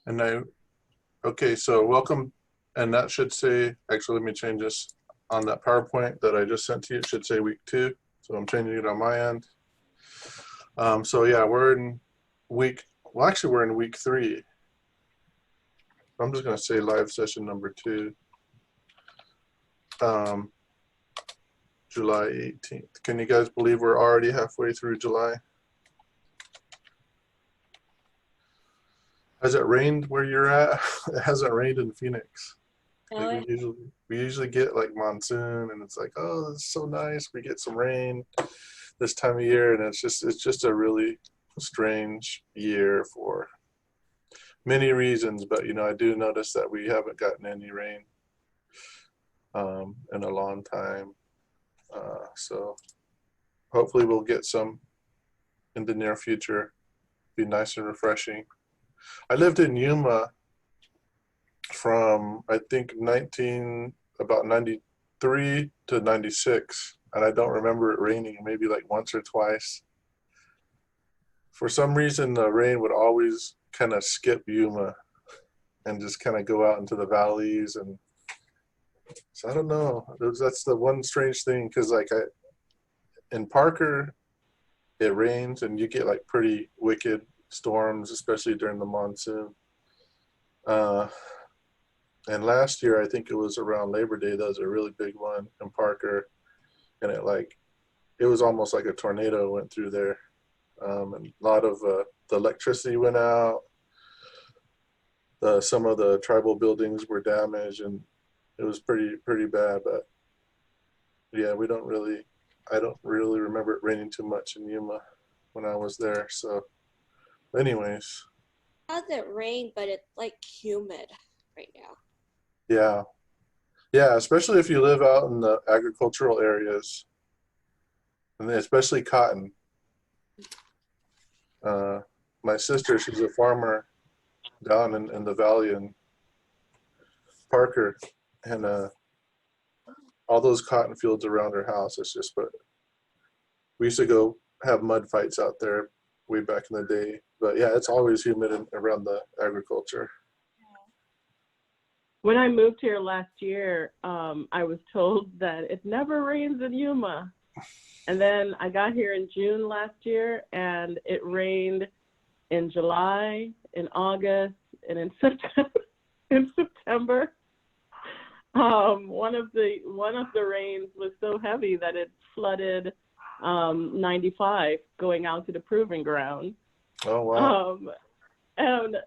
And okay, so welcome, and that should say, actually, let me change this on that PowerPoint that I just sent to you. It should say week 2. So I'm changing it on my end. So yeah, we're in we're in week 3. I'm just gonna say live session number 2, July 18th. Can you guys believe we're already halfway through July? Has it rained where you're at? It hasn't rained in Phoenix. Like we usually get like monsoon, and it's like, oh, it's so nice. We get some rain this time of year, and it's just a really strange year for many reasons. But I do notice that we haven't gotten any rain in a long time. So hopefully we'll get some in the near future. Be nice and refreshing. I lived in Yuma from I think about 93 to 96, and I don't remember it raining, maybe like once or twice. For some reason, the rain would always kind of skip Yuma and just kind of go out into the valleys, and so I don't know. That's the one strange thing, because like in Parker, it rains and you get like pretty wicked storms, especially during the monsoon. And last year, I think it was around Labor Day, that was a really big one in Parker, and it was almost like a tornado went through there, and a lot of the electricity went out. Some of the tribal buildings were damaged, and it was pretty bad. But yeah, I don't really remember it raining too much in Yuma when I was there. So, anyways, It hasn't rained, but it's like humid right now. yeah, especially if you live out in the agricultural areas, and especially cotton. My sister, she's a farmer down in the valley in Parker, and all those cotton fields around her house. It's just, but we used to go have mud fights out there way back in the day. But yeah, it's always humid around the agriculture. When I moved here last year, I was told that it never rains in Yuma. And then I got here in June last year, and it rained in July, in August, and in September. In September, one of the rains was so heavy that it flooded 95 going out to the proving ground. Oh wow! And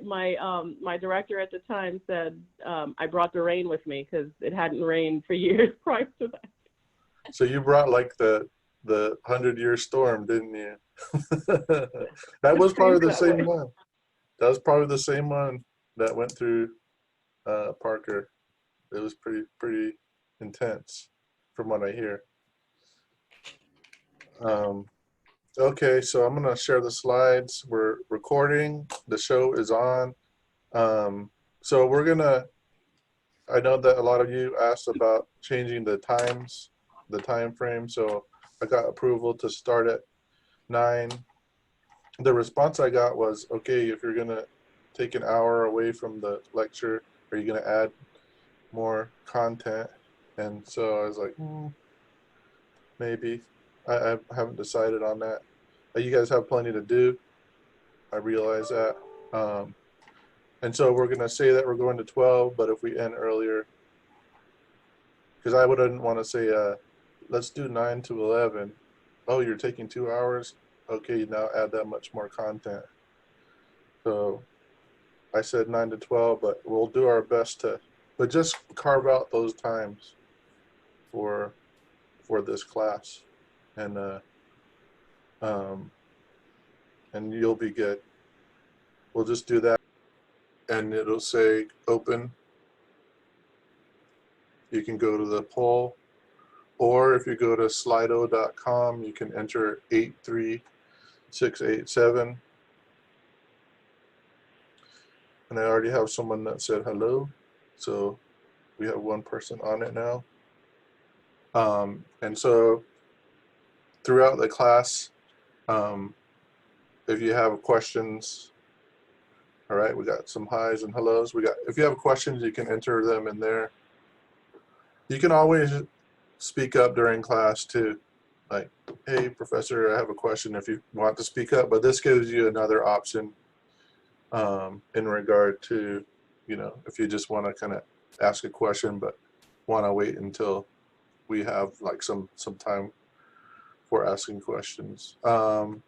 my director at the time said I brought the rain with me because it hadn't rained for years prior to that. So you brought like the 100-year storm, didn't you? That was probably the same one. That was probably the same one that went through Parker. It was pretty intense, from what I hear. Okay, so I'm gonna share the slides. We're recording. The show is on. So I know that a lot of you asked about changing the time frame. So I got approval to start at 9. The response I got was, okay, if you're gonna take an hour away from the lecture, are you gonna add more content? And so I was like, maybe. I haven't decided on that. You guys have plenty to do. I realize that. And so we're gonna say that we're going to 12, but if we end earlier, because I wouldn't want to say, let's do 9 to 11. Oh, you're taking 2 hours? Okay, now add that much more content. So I said 9 to 12, but we'll do our best but just carve out those times for this class, and you'll be good. We'll just do that, and it'll say open. You can go to the poll, or if you go to slido.com, you can enter 83687. And I already have someone that said hello, so we have one person on it now. And so throughout the class, if you have questions, All right, we got some highs and hellos. If you have questions, you can enter them in there. You can always speak up during class too. Like, hey, professor, I have a question if you want to speak up, but this gives you another option in regard to, if you just want to kind of ask a question, but want to wait until we have like some time for asking questions. And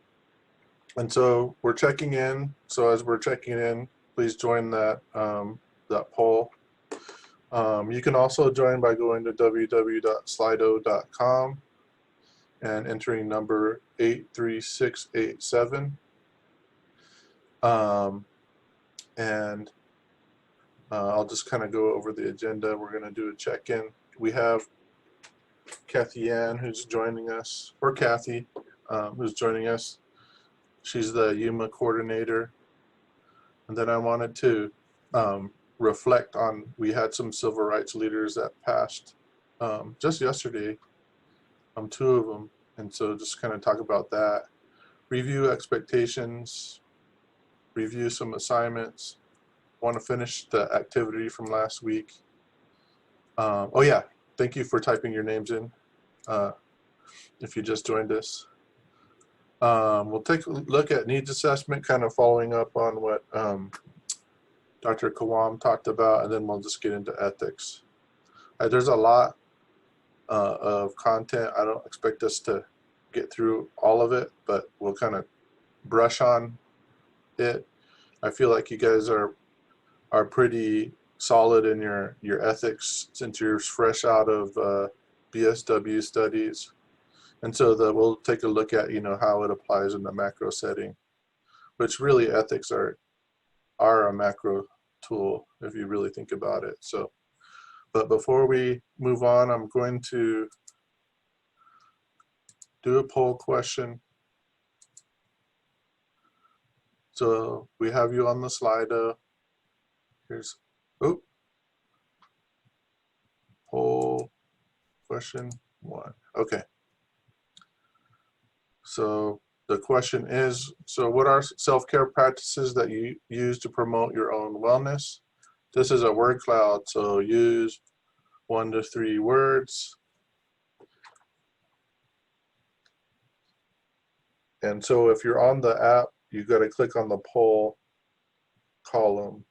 so we're checking in. So as we're checking in, please join that poll. You can also join by going to www.slido.com and entering number 83687. And I'll just kind of go over the agenda. We're going to do a check-in. We have Kathy Ann who's joining us, or Kathy who's joining us. She's the Yuma coordinator. And then I wanted to reflect on, we had some civil rights leaders that passed just yesterday, 2 of them. And so just kind of talk about that, review expectations, review some assignments, want to finish the activity from last week. Oh yeah, thank you for typing your names in if you just joined us. We'll take a look at needs assessment, kind of following up on what Dr. Kawam talked about, and then we'll just get into ethics. There's a lot of content. I don't expect us to get through all of it, but we'll kind of brush on it. I feel like you guys are pretty solid in your ethics since you're fresh out of BSW studies. And so we'll take a look at, how it applies in the macro setting, which really ethics are a macro tool if you really think about it. So, but before we move on, I'm going to do a poll question. So we have you on the Slido. Here's, poll question 1. Okay. So the question is, so what are self-care practices that you use to promote your own wellness? This is a word cloud, so use 1 to 3 words. And so if you're on the app, you got to click on the poll column.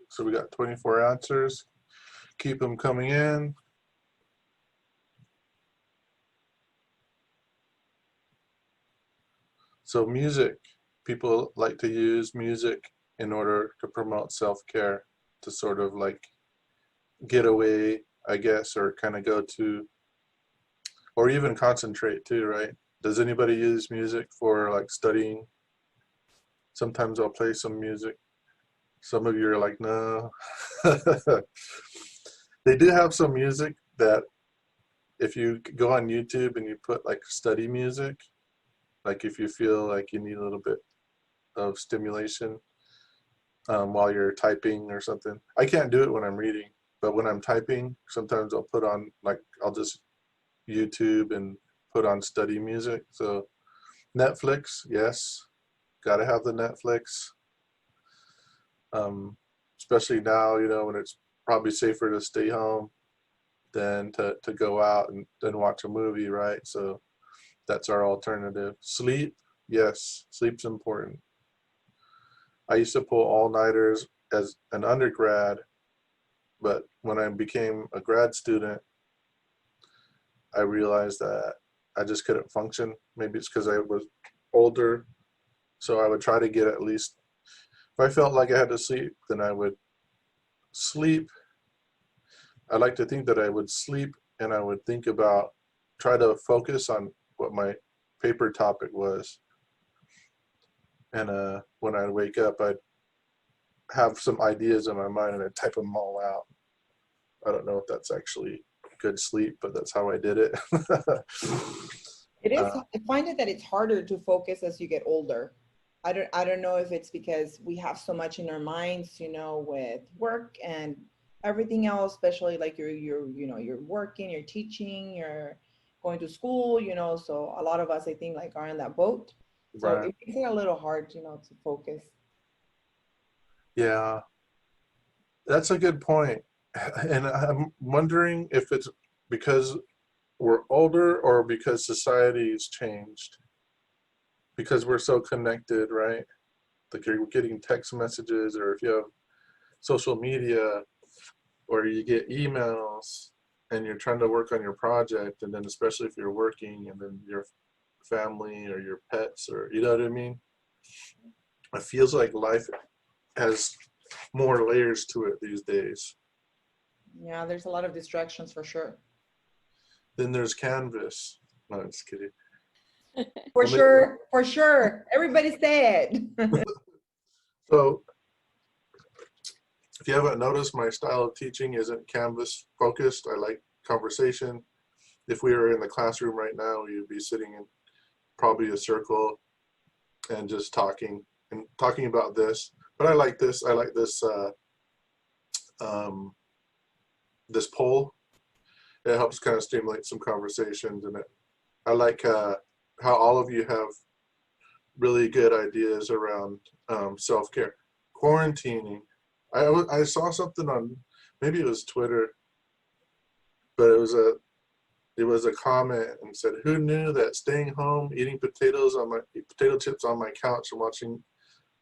So we got 24 answers. Keep them coming in. So music, people like to use music in order to promote self-care, to sort of like get away, I guess, or kind of go to, or even concentrate too, right? Does anybody use music for like studying? Sometimes I'll play some music. Some of you are like, no. They do have some music that if you go on YouTube and you put like study music, like if you feel like you need a little bit of stimulation while you're typing or something. I can't do it when I'm reading, but when I'm typing, sometimes I'll put on, like, I'll just YouTube and put on study music. So Netflix, yes, gotta have the Netflix. Especially now, when it's probably safer to stay home than to go out and then watch a movie, right? So that's our alternative. Sleep, yes, sleep's important. I used to pull all-nighters as an undergrad, But when I became a grad student, I realized that I just couldn't function. Maybe it's because I was older. So I would try to get at least, if I felt like I had to sleep, then I would sleep. I like to think that I would sleep and I would think about, try to focus on what my paper topic was. And when I wake up, I'd have some ideas in my mind and I'd type them all out. I don't know if that's actually good sleep, but that's how I did it. It is. I find it that it's harder to focus as you get older. I don't know if it's because we have so much in our minds, you know, with work and everything else, especially like you're working, you're teaching, you're going to school, you know, so a lot of us I think like are in that boat. So Right. it makes it a little hard, you know, to focus. Yeah, that's a good point. And I'm wondering if it's because we're older or because society's changed. Because we're so connected, right? Like you're getting text messages, or if you have social media, or you get emails and you're trying to work on your project, and then especially if you're working and then your family or your pets, or you know what I mean? It feels like life has more layers to it these days. Yeah, there's a lot of distractions for sure. Then there's Canvas. No, I'm just kidding. For Well, sure, for sure. Everybody said. So if you haven't noticed, my style of teaching isn't Canvas focused. I like conversation. If we were in the classroom right now, you'd be sitting in probably a circle and just talking about this. But I like this. I like this this poll. It helps kind of stimulate some conversations, and I like how all of you have really good ideas around self-care. Quarantining. I saw something on, maybe it was Twitter, but it was a comment and said, "Who knew that staying home, eating potato chips on my couch and watching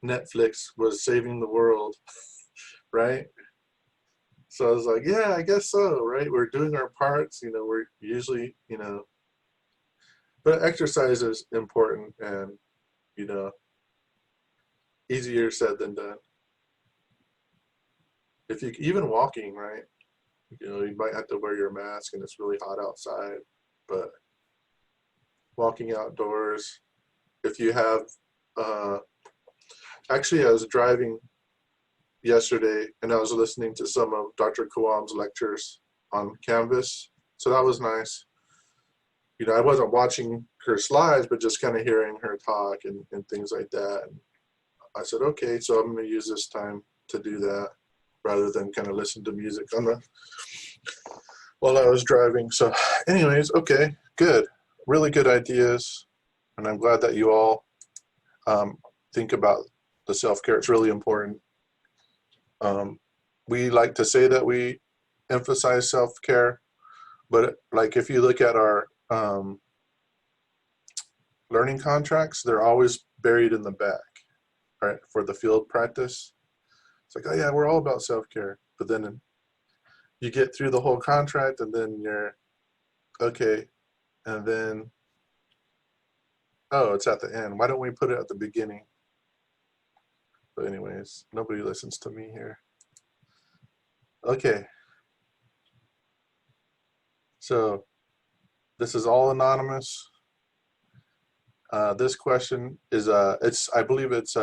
Netflix was saving the world?" Right? So I was like, "Yeah, I guess so." Right? We're doing our parts. You know, we're usually, you know, but exercise is important, and you know, easier said than done. If you even walking, right? You know, you might have to wear your mask, and it's really hot outside, but walking outdoors. If you have, uh, actually, I was driving yesterday and I was listening to some of Dr. Kawam's lectures on Canvas. So that was nice. You know, I wasn't watching her slides, but just kind of hearing her talk and things like that. And I said, okay, so I'm going to use this time to do that rather than kind of listen to music while I was driving. So anyways, okay, good. Really good ideas. And I'm glad that you all think about the self-care. It's really important. We like to say that we emphasize self-care, but like if you look at our learning contracts, they're always buried in the back, right? For the field practice. It's like, oh yeah, we're all about self-care. But then you get through the whole contract and then you're, okay, and then, oh, it's at the end. Why don't we put it at the beginning? But anyways, nobody listens to me here. Okay. So this is all anonymous. This question is I believe it's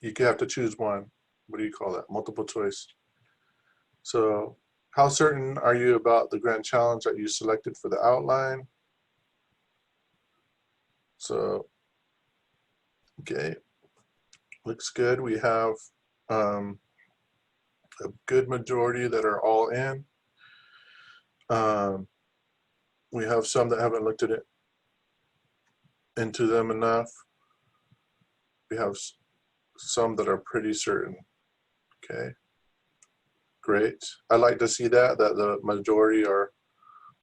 you have to choose one. What do you call that? Multiple choice. So how certain are you about the grand challenge that you selected for the outline? So, okay, looks good. We have a good majority that are all in. We have some that haven't looked at it into them enough. We have some that are pretty certain. Okay, great. I like to see that the majority are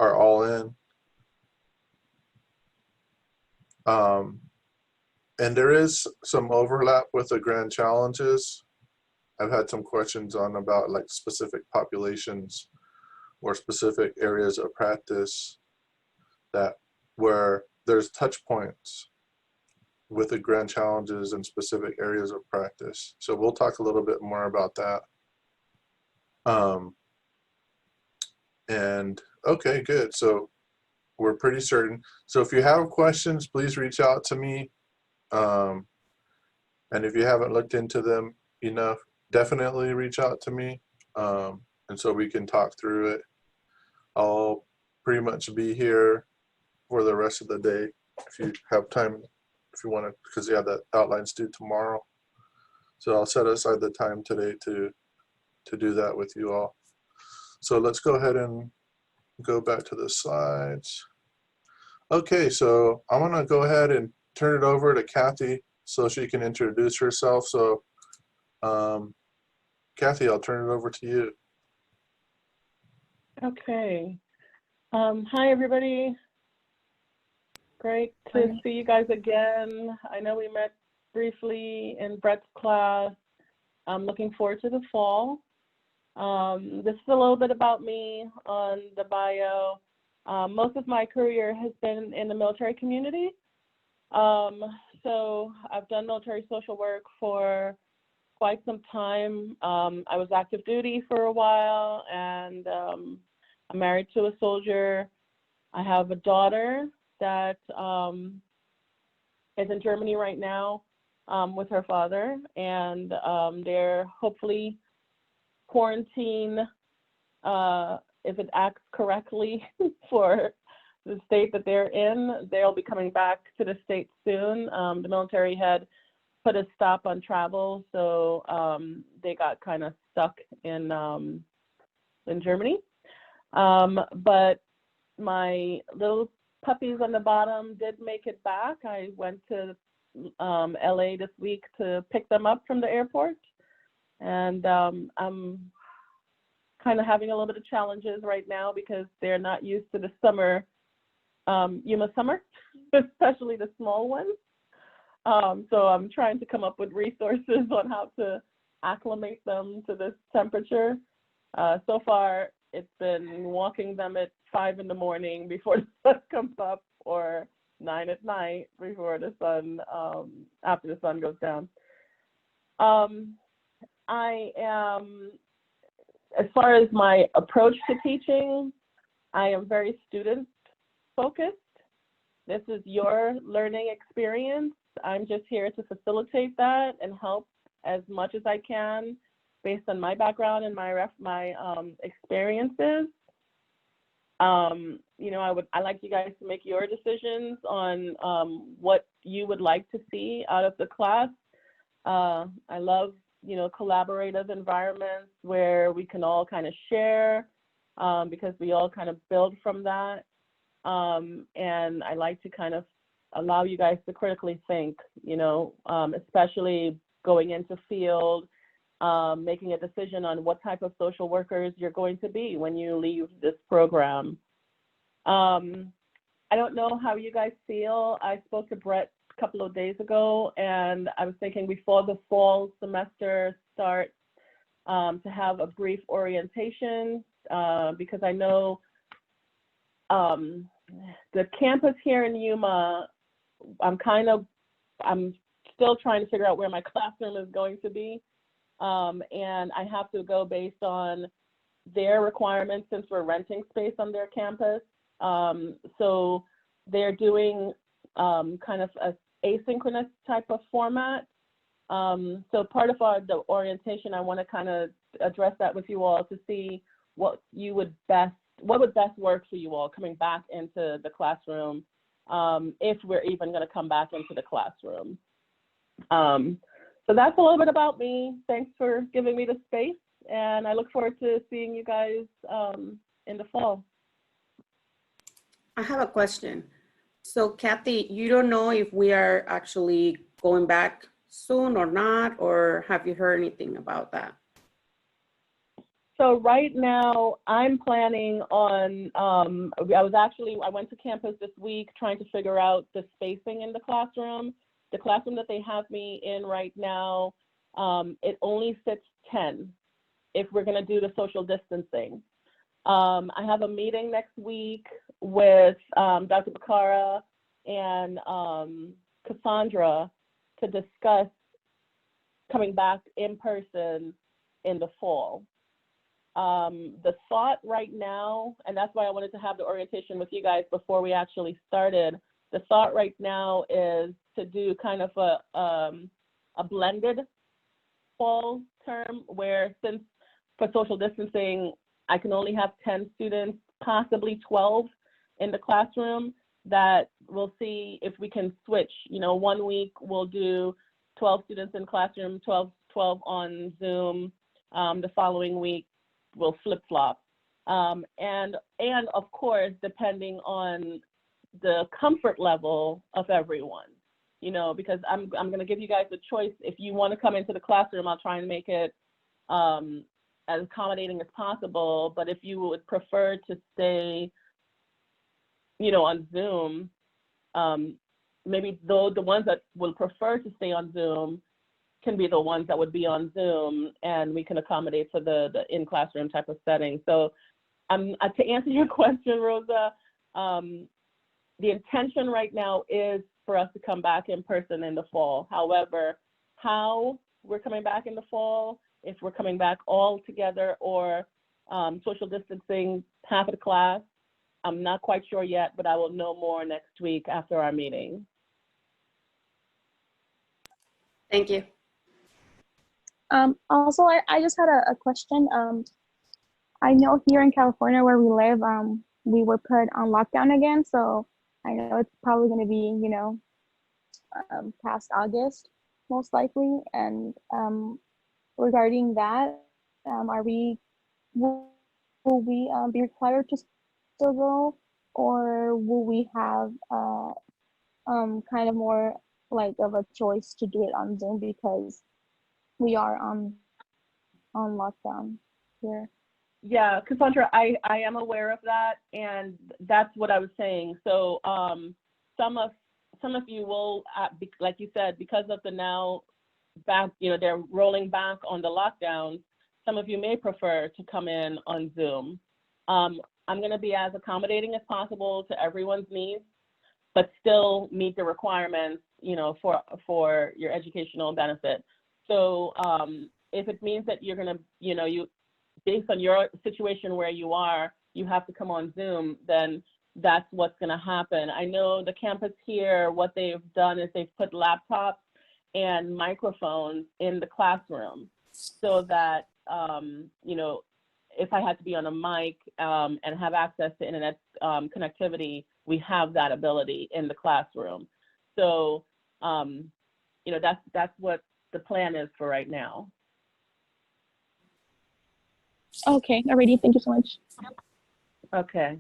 all in. And there is some overlap with the grand challenges. I've had some questions on about like specific populations or specific areas of practice that where there's touch points with the grand challenges and specific areas of practice. So we'll talk a little bit more about that. And okay, good. So we're pretty certain. So if you have questions, please reach out to me. And if you haven't looked into them enough, definitely reach out to me. And so we can talk through it. I'll pretty much be here for the rest of the day if you have time, if you want to, because yeah, the outline's due tomorrow. So I'll set aside the time today to do that with you all. So let's go ahead and go back to the slides. Okay, so I want to go ahead and turn it over to Kathy so she can introduce herself. So Kathy, I'll turn it over to you. Okay. Hi, everybody. Great to see you guys again. I know we met briefly in Brett's class. I'm looking forward to the fall. This is a little bit about me on the bio. Most of my career has been in the military community. So I've done military social work for quite some time. I was active duty for a while, and I'm married to a soldier. I have a daughter that is in Germany right now with her father, and they're hopefully quarantine, if it acts correctly for the state that they're in. They'll be coming back to the States soon. The military had put a stop on travel, so they got kind of stuck in Germany. But my little puppies on the bottom did make it back. I went to LA this week to pick them up from the airport, and I'm kind of having a little bit of challenges right now because they're not used to the summer, Yuma summer, especially the small ones. So I'm trying to come up with resources on how to acclimate them to this temperature. So far, it's been walking them at 5 in the morning before the sun comes up, or 9 at night before the sun, after the sun goes down. I am, as far as my approach to teaching, I am very student focused. This is your learning experience. I'm just here to facilitate that and help as much as I can based on my background and my experiences. You know, I like you guys to make your decisions on what you would like to see out of the class. I love, you know, collaborative environments where we can all kind of share because we all kind of build from that. And I like to kind of allow you guys to critically think, you know, especially going into field, making a decision on what type of social workers you're going to be when you leave this program. I don't know how you guys feel. I spoke to Brett a couple of days ago, and I was thinking before the fall semester starts to have a brief orientation because I know the campus here in Yuma, I'm still trying to figure out where my classroom is going to be. And I have to go based on their requirements since we're renting space on their campus. So they're doing kind of a asynchronous type of format. So part of the orientation, I want to kind of address that with you all to see what would best work for you all coming back into the classroom, if we're even going to come back into the classroom. So that's a little bit about me. Thanks for giving me the space, and I look forward to seeing you guys in the fall. I have a question. So Kathy, you don't know if we are actually going back soon or not, or have you heard anything about that? So right now I'm planning on, I went to campus this week trying to figure out the spacing in the classroom. The classroom that they have me in right now it only sits 10 if we're going to do the social distancing. I have a meeting next week with Dr. Bacara and Cassandra to discuss coming back in person in the fall. The thought right now, and that's why I wanted to have the orientation with you guys before we actually started, the thought right now is to do kind of a blended fall term where, since for social distancing, I can only have 10 students, possibly 12 in the classroom, that we'll see if we can switch. You know, 1 week we'll do 12 students in classroom, 12 on Zoom. The following week we'll flip-flop. And of course, depending on the comfort level of everyone, you know, because I'm going to give you guys a choice. If you want to come into the classroom, I'll try and make it as accommodating as possible. But if you would prefer to stay, you know, on Zoom, maybe though the ones that will prefer to stay on Zoom can be the ones that would be on Zoom, and we can accommodate for the in-classroom type of setting. So to answer your question, Rosa, the intention right now is for us to come back in person in the fall. However, how we're coming back in the fall, if we're coming back all together or social distancing half of the class, I'm not quite sure yet, but I will know more next week after our meeting. Thank you. Also, I just had a question. I know here in California where we live, we were put on lockdown again. So I know it's probably going to be, you know, past August, most likely. And regarding that, will we be required to still go, or will we have kind of more like of a choice to do it on Zoom because we are on lockdown here? Yeah, Cassandra, I am aware of that, and that's what I was saying. So some of you will, like you said, because of the now back, you know, they're rolling back on the lockdown, some of you may prefer to come in on Zoom. I'm going to be as accommodating as possible to everyone's needs, but still meet the requirements, you know, for your educational benefit. So if it means that you're going to, you know, based on your situation where you are, you have to come on Zoom, then that's what's going to happen. I know the campus here, what they've done is they've put laptops and microphones in the classroom so that, you know, if I had to be on a mic and have access to internet connectivity, we have that ability in the classroom. So, you know, that's what the plan is for right now. Okay, alrighty. Thank you so much. Okay.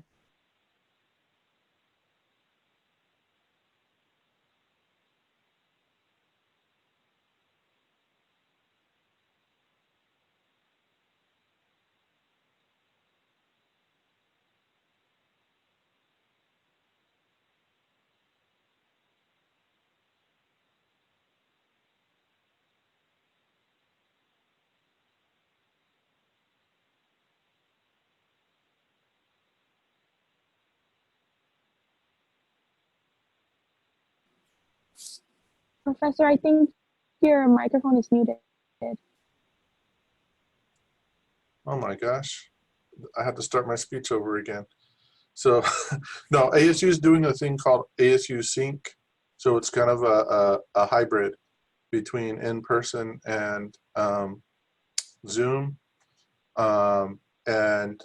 Professor, I think your microphone is muted. Oh my gosh, I have to start my speech over again. So no, ASU is doing a thing called ASU Sync. So it's kind of a hybrid between in-person and Zoom. And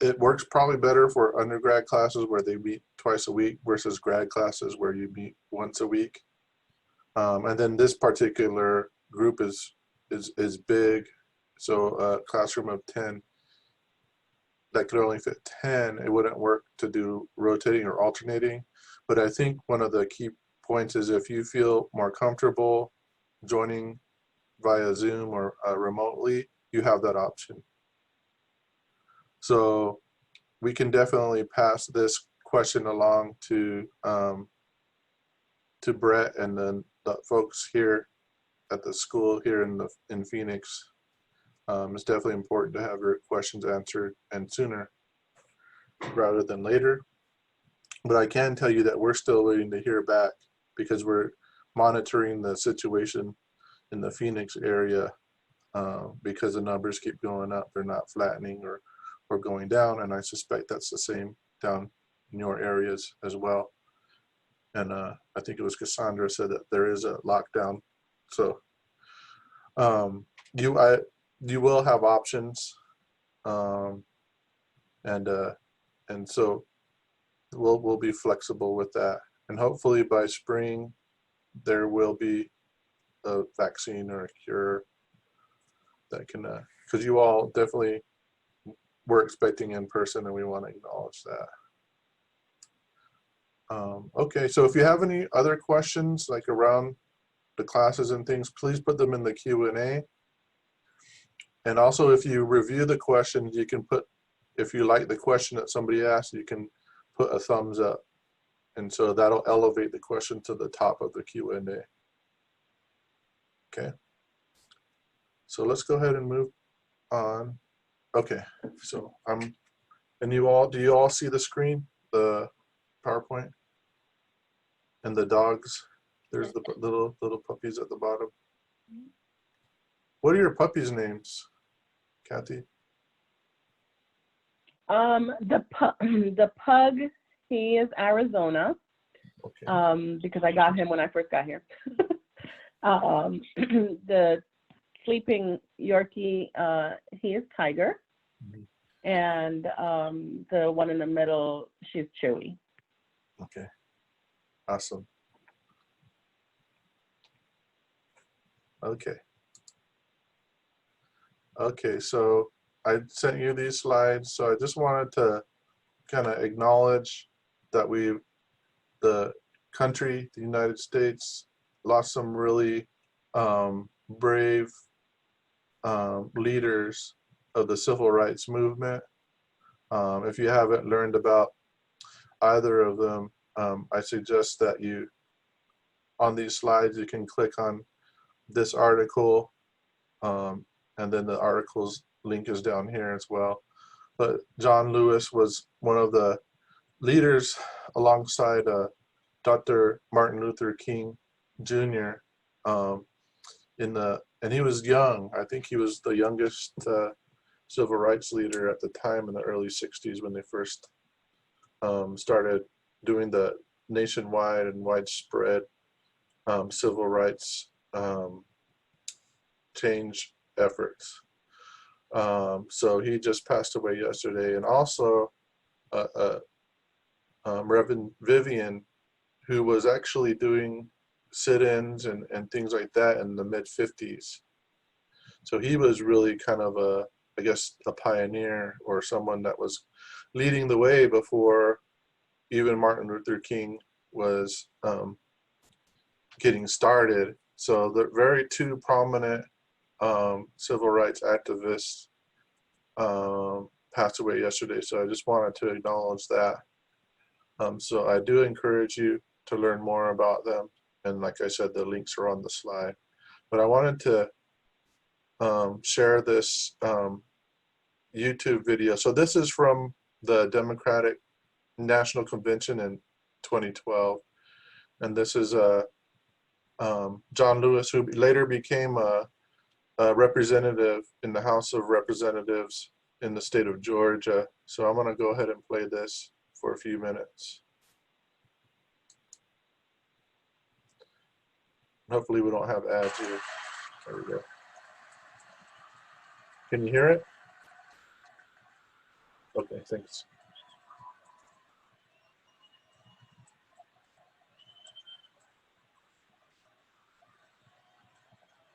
it works probably better for undergrad classes where they meet twice a week versus grad classes where you meet once a week. And then this particular group is big. So a classroom of 10 that could only fit 10, it wouldn't work to do rotating or alternating. But I think one of the key points is if you feel more comfortable joining via Zoom or remotely, you have that option. So we can definitely pass this question along to Brett and then the folks here at the school here in Phoenix. It's definitely important to have your questions answered and sooner rather than later. But I can tell you that we're still waiting to hear back because we're monitoring the situation in the Phoenix area because the numbers keep going up. They're not flattening or going down. And I suspect that's the same down in your areas as well. And I think it was Cassandra said that there is a lockdown. So you will have options. And so we'll be flexible with that. And hopefully by spring, there will be a vaccine or a cure that can, because you all definitely were expecting in person and we want to acknowledge that. Okay, so if you have any other questions like around the classes and things, please put them in the Q&A. And also if you review the questions, you can put, if you like the question that somebody asked, you can put a thumbs up. And so that'll elevate the question to the top of the Q&A. Okay. So let's go ahead and move on. Okay, so and you all, do you all see the screen, the PowerPoint? And the dogs, there's the little puppies at the bottom. What are your puppies' names, Kathy? The pug, he is Arizona, Okay. because I got him when I first got here. The sleeping Yorkie, he is Tiger. And the one in the middle, she's Chewy. Okay. Awesome. Okay. Okay, so I sent you these slides. So I just wanted to kind of acknowledge that the country, the United States, lost some really brave leaders of the civil rights movement. If you haven't learned about either of them, I suggest that you, on these slides, you can click on this article, and then the article's link is down here as well. But John Lewis was one of the leaders alongside Dr. Martin Luther King Jr. And he was young. I think he was the youngest civil rights leader at the time in the early 60s when they first started doing the nationwide and widespread civil rights change efforts. So he just passed away yesterday. And also Reverend Vivian, who was actually doing sit-ins and things like that in the mid-50s. So he was really kind of I guess, a pioneer or someone that was leading the way before even Martin Luther King was getting started. So the very two prominent civil rights activists passed away yesterday. So I just wanted to acknowledge that. So I do encourage you to learn more about them. And like I said, the links are on the slide. But I wanted to share this YouTube video. So this is from the Democratic National Convention in 2012. And this is John Lewis, who later became a representative in the House of Representatives in the state of Georgia. So I'm going to go ahead and play this for a few minutes. Hopefully we don't have ads here. There we go. Can you hear it? Okay, thanks.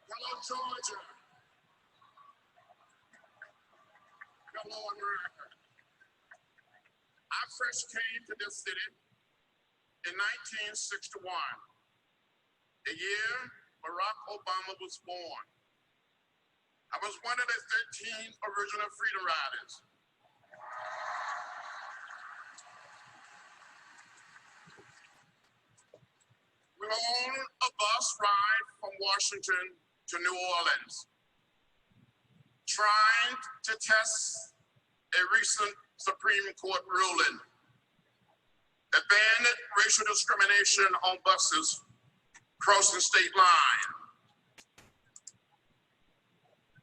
Hello, Georgia. Hello, America. I first came to this city in 1961, the year Barack Obama was born. I was one of the 13 original freedom riders. When on a bus ride from Washington to New Orleans, trying to test a recent Supreme Court ruling that banned racial discrimination on buses crossing state line.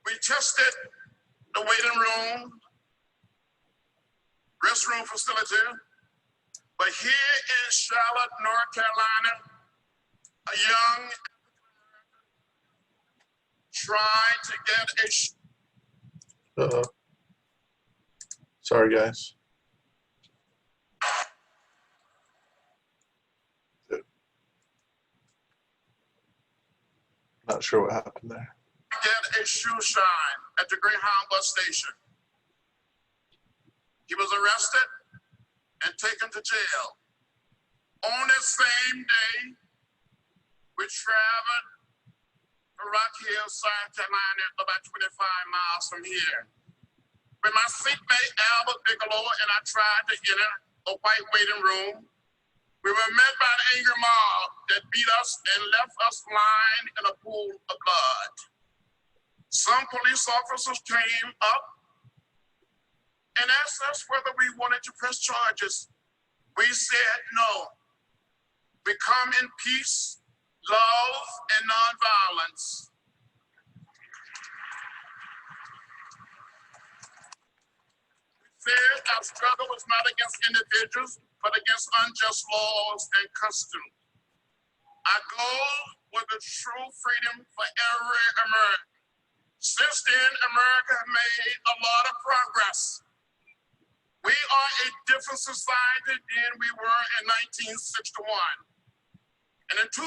We tested the waiting room, restroom facility, but here in Charlotte, North Carolina, a young tried to get a Sorry, guys. Not sure what happened there. get a shoe shine at the Greyhound bus station. He was arrested and taken to jail. On that same day, we traveled to Rock Hill, South Carolina, about 25 miles from here. With my seatmate, Albert Bigelow, and I tried to enter a white waiting room, we were met by an angry mob that beat us and left us lying in a pool of blood. Some police officers came up and asked us whether we wanted to press charges. We said no. We come in peace, love, and nonviolence. We said our struggle was not against individuals, but against unjust laws and customs. Our goal was the true freedom for every American. Since then, America made a lot of progress. We are a different society than we were in 1961. And in 2008,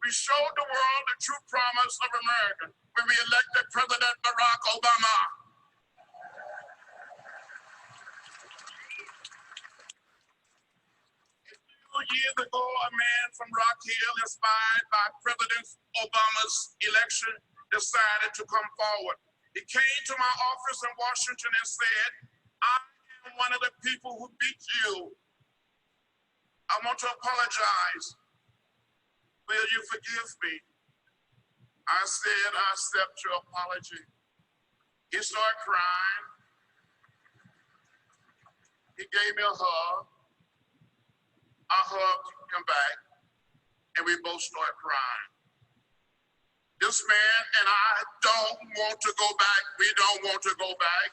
we showed the world the true promise of America when we elected President Barack Obama. A few years ago, a man from Rock Hill, inspired by President Obama's election, decided to come forward. He came to my office in Washington and said, I am one of the people who beat you. I want to apologize. Will you forgive me? I said, I accept your apology. He started crying. He gave me a hug. I hugged him back, and we both started crying. This man and I don't want to go back. We don't want to go back.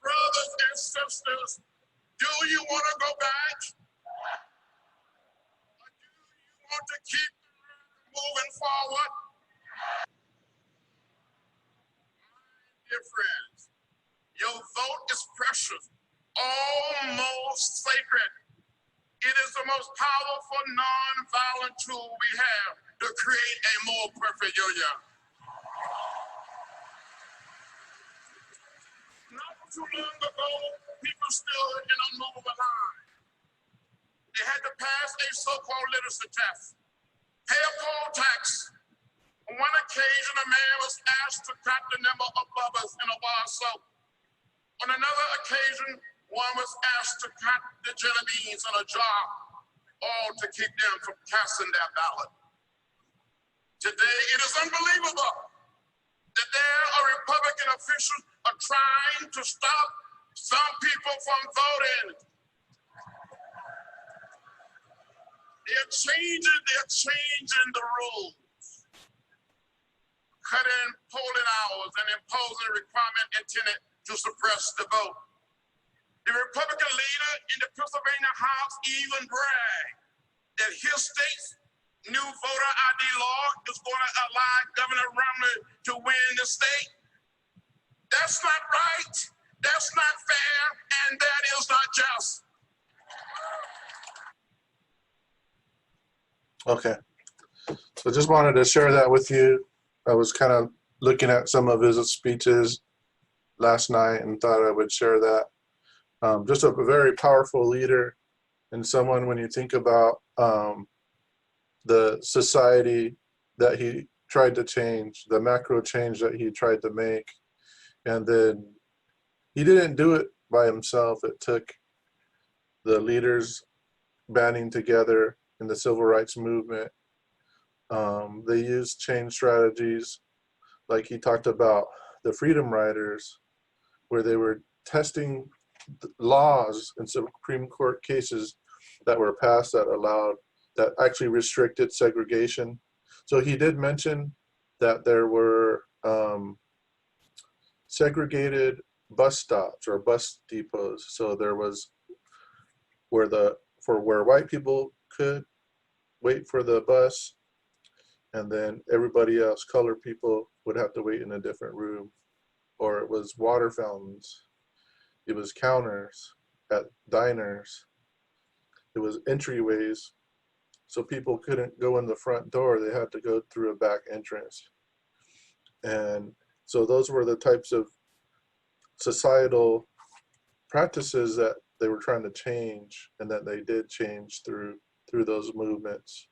Brothers and sisters, do you want to go back? Or do you want to keep moving forward? Dear friends, your vote is precious, almost sacred. It is the most powerful non-violent tool we have to create a more perfect union. Not too long ago, people stood in a movable line. They had to pass a so-called literacy test, pay a poll tax. On one occasion, a man was asked to count the number of bubbles in a bar of soap. On another occasion, one was asked to count the jelly beans in a jar, all to keep them from casting their ballot. Today, it is unbelievable that there are Republican officials are trying to stop some people from voting. They're changing the rules, cutting polling hours and imposing requirement intended to suppress the vote. The Republican leader in the Pennsylvania House even bragged that his state's new voter ID law is going to allow Governor Romney to win the state. That's not right, that's not fair, and that is not just. Okay. So just wanted to share that with you. I was kind of looking at some of his speeches last night and thought I would share that. Just a very powerful leader, and someone, when you think about the society that he tried to change, the macro change that he tried to make, and then he didn't do it by himself. It took the leaders banding together in the civil rights movement. They used change strategies, like he talked about the Freedom Riders, where they were testing laws in Supreme Court cases that were passed that actually restricted segregation. So he did mention that there were segregated bus stops or bus depots. So there was where white people could wait for the bus, and then everybody else, colored people, would have to wait in a different room. Or it was water fountains. It was counters at diners. It was entryways. So people couldn't go in the front door. They had to go through a back entrance. And so those were the types of societal practices that they were trying to change, and that they did change through those movements,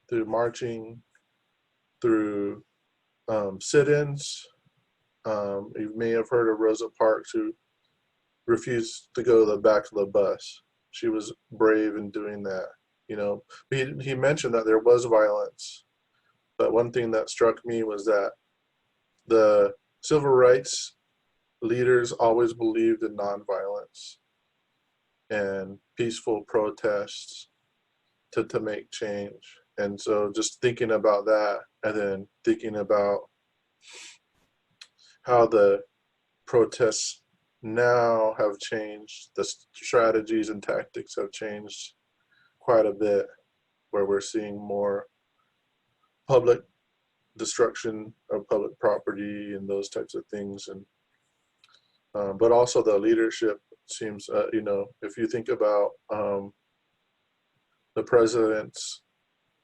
through marching, through sit-ins. You may have heard of Rosa Parks, who refused to go to the back of the bus. She was brave in doing that. You know, he mentioned that there was violence, but one thing that struck me was that the civil rights leaders always believed in nonviolence and peaceful protests to make change. And so just thinking about that, and then thinking about how the protests now have changed, the strategies and tactics have changed quite a bit, where we're seeing more public destruction of public property and those types of things. And but also the leadership seems, you know, if you think about the president's,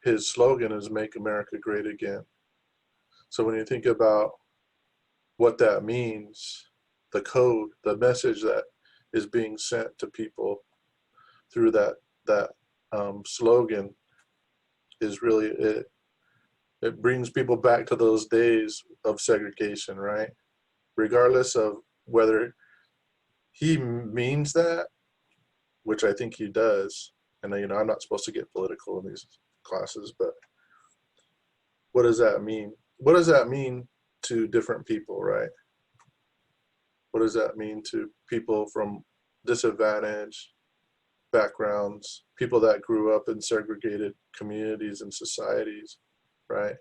his slogan is "Make America Great Again." So when you think about what that means, the code, the message that is being sent to people through that slogan is really, it brings people back to those days of segregation, right? Regardless of whether he means that, which I think he does. And you know, I'm not supposed to get political in these classes, but what does that mean? What does that mean to different people, right? What does that mean to people from disadvantaged backgrounds, people that grew up in segregated communities and societies, right?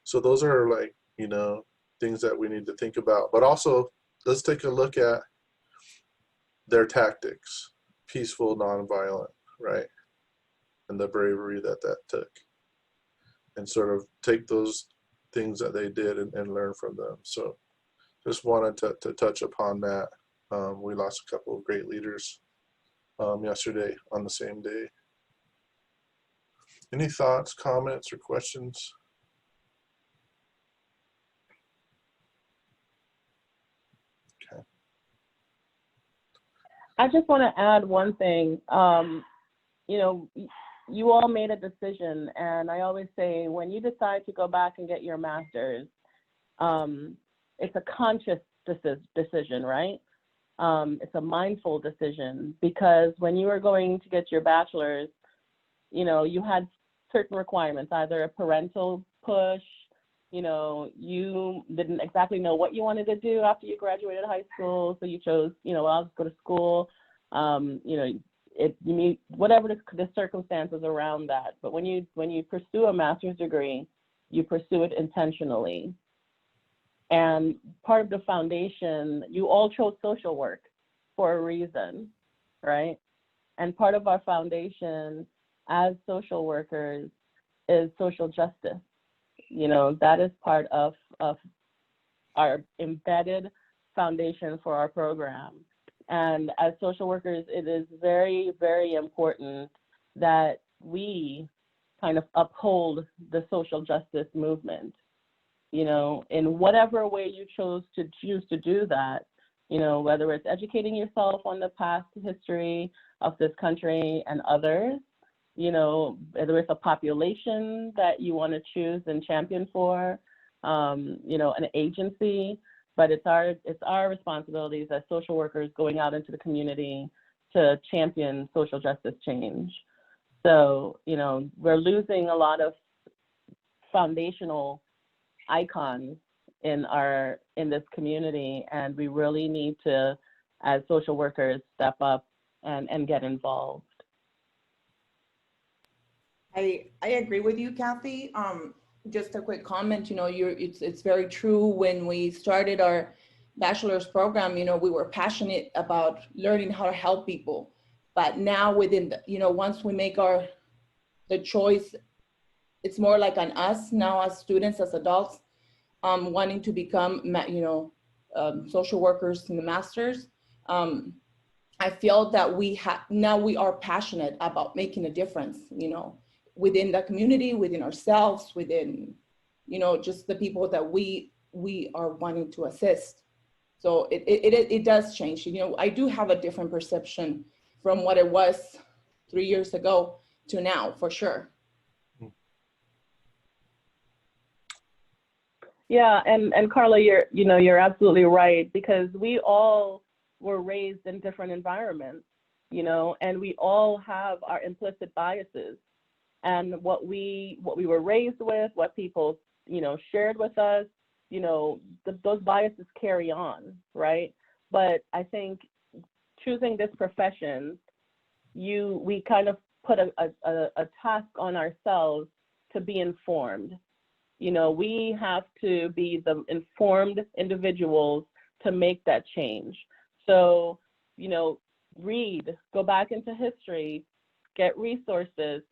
So those are, like, you know, things that we need to think about. But also, let's take a look at their tactics, peaceful, nonviolent, right? And the bravery that took, and sort of take those things that they did and learn from them. So just wanted to touch upon that. We lost a couple of great leaders yesterday on the same day. Any thoughts, comments, or questions? Okay. I just want to add one thing. You know, you all made a decision, and I always say, when you decide to go back and get your master's, it's a conscious decision, right? It's a mindful decision, because when you were going to get your bachelor's, you know, you had certain requirements, either a parental push, you know, you didn't exactly know what you wanted to do after you graduated high school, so you chose, you know, well, I'll just go to school. You know, you need whatever the circumstances around that. But when you pursue a master's degree, you pursue it intentionally. And part of the foundation, you all chose social work for a reason, right? And part of our foundation as social workers is social justice. You know, that is part of our embedded foundation for our program. And as social workers, it is very, very important that we kind of uphold the social justice movement. You know, in whatever way you choose to do that, you know, whether it's educating yourself on the past history of this country and others, you know, whether it's a population that you want to choose and champion for, you know, an agency, but it's our responsibilities as social workers going out into the community to champion social justice change. So, you know, we're losing a lot of foundational icons in this community, and we really need to, as social workers, step up and get involved. I agree with you, Kathy. Just a quick comment, you know, it's very true. When we started our bachelor's program, you know, we were passionate about learning how to help people. But now within the, you know, once we make the choice, it's more like on us now as students, as adults, wanting to become, you know, social workers in the masters. I feel that now we are passionate about making a difference, you know, within the community, within ourselves, within, you know, just the people that we are wanting to assist. So it does change. You know, I do have a different perception from what it was 3 years ago to now, for sure. Yeah, and Carla, you're absolutely right, because we all were raised in different environments, you know, and we all have our implicit biases, and what we were raised with, what people, you know, shared with us, you know, those biases carry on, right? But I think choosing this profession, we kind of put a task on ourselves to be informed. You know, we have to be the informed individuals to make that change. So, you know, read, go back into history, get resources,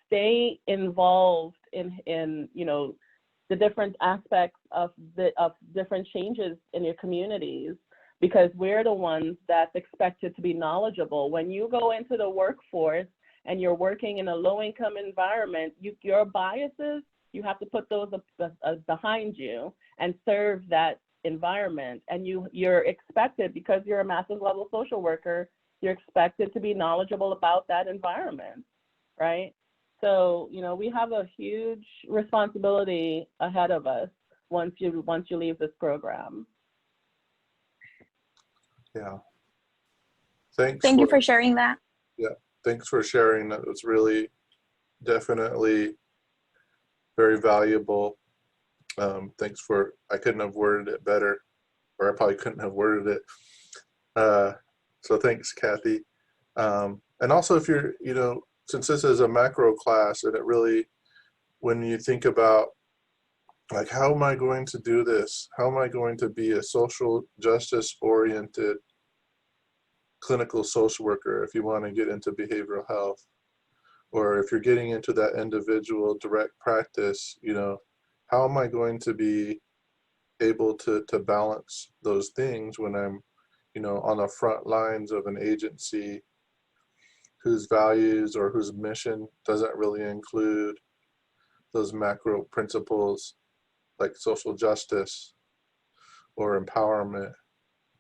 stay involved in you know, the different aspects of different changes in your communities, because we're the ones that's expected to be knowledgeable. When you go into the workforce and you're working in a low-income environment, your biases, you have to put those behind you and serve that environment. And you're expected, because you're a master's level social worker, you're expected to be knowledgeable about that environment, right? So, you know, we have a huge responsibility ahead of us once you leave this program. Yeah. Thanks. Thank you for sharing that. Yeah, thanks for sharing. That was really definitely very valuable. Thanks for, I couldn't have worded it better, or I probably couldn't have worded it. So thanks, Kathy. And also, if you're, you know, since this is a macro class, and it really, when you think about, like, how am I going to do this? How am I going to be a social justice oriented clinical social worker if you want to get into behavioral health? Or if you're getting into that individual direct practice, you know, how am I going to be able to balance those things when I'm, you know, on the front lines of an agency whose values or whose mission doesn't really include those macro principles like social justice or empowerment,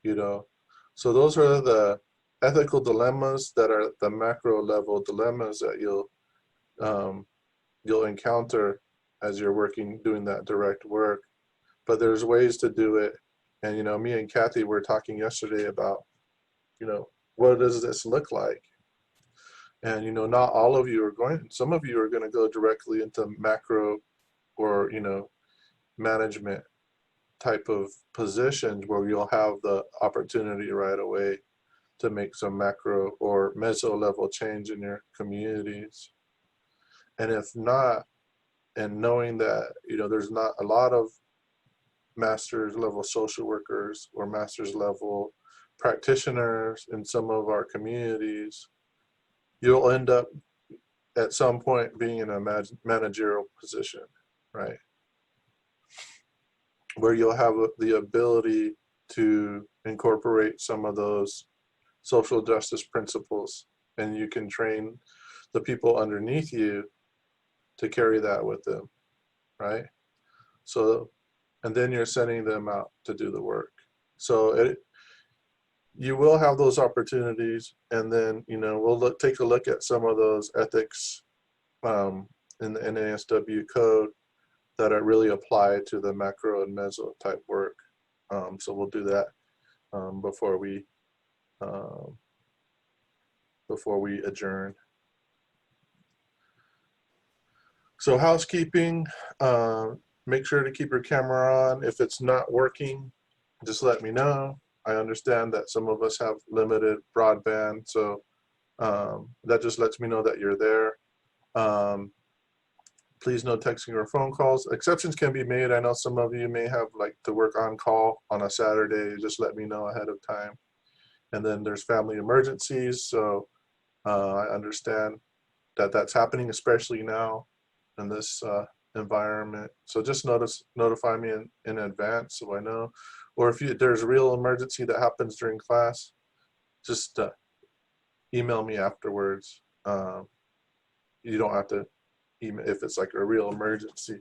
you know? So those are the ethical dilemmas that are the macro level dilemmas that you'll encounter as you're doing that direct work. But there's ways to do it. And, you know, me and Kathy were talking yesterday about, you know, what does this look like? And, you know, not all of you are going, some of you are going to go directly into macro or, you know, management type of positions where you'll have the opportunity right away to make some macro or meso level change in your communities. And if not, and knowing that, you know, there's not a lot of master's level social workers or master's level practitioners in some of our communities, you'll end up at some point being in a managerial position, right? Where you'll have the ability to incorporate some of those social justice principles, and you can train the people underneath you to carry that with them, right? So, and then you're sending them out to do the work. So you will have those opportunities, and then we'll take a look at some of those ethics in the NASW code that are really applied to the macro and meso type work. So we'll do that before we adjourn. So housekeeping, make sure to keep your camera on. If it's not working, just let me know. I understand that some of us have limited broadband, so that just lets me know that you're there. Please no texting or phone calls. Exceptions can be made. I know some of you may have to work on call on a Saturday. Just let me know ahead of time. And then there's family emergencies, so I understand that that's happening, especially now in this environment. So just notify me in advance so I know. Or if there's a real emergency that happens during class, just email me afterwards. You don't have to email if it's a real emergency.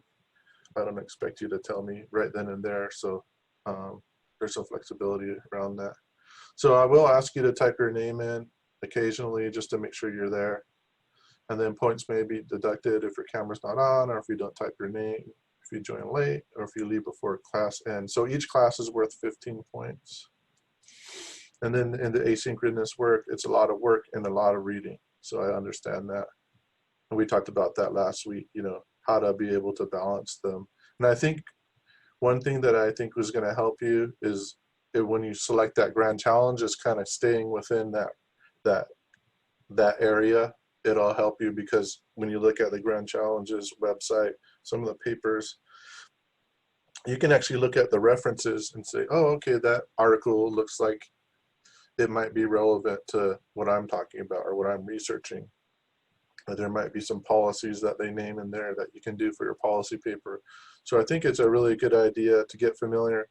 I don't expect you to tell me right then and there. So there's some flexibility around that. So I will ask you to type your name in occasionally just to make sure you're there. And then points may be deducted if your camera's not on, or if you don't type your name, if you join late, or if you leave before class ends. So each class is worth 15 points. And then in the asynchronous work, it's a lot of work and a lot of reading. So I understand that. And we talked about that last week, how to be able to balance them. And I think one thing that I think was going to help you is when you select that grand challenge, is kind of staying within that area. It'll help you, because when you look at the grand challenges website, some of the papers, you can actually look at the references and say, oh, okay, that article looks like it might be relevant to what I'm talking about or what I'm researching. Or there might be some policies that they name in there that you can do for your policy paper. So I think it's a really good idea to get familiar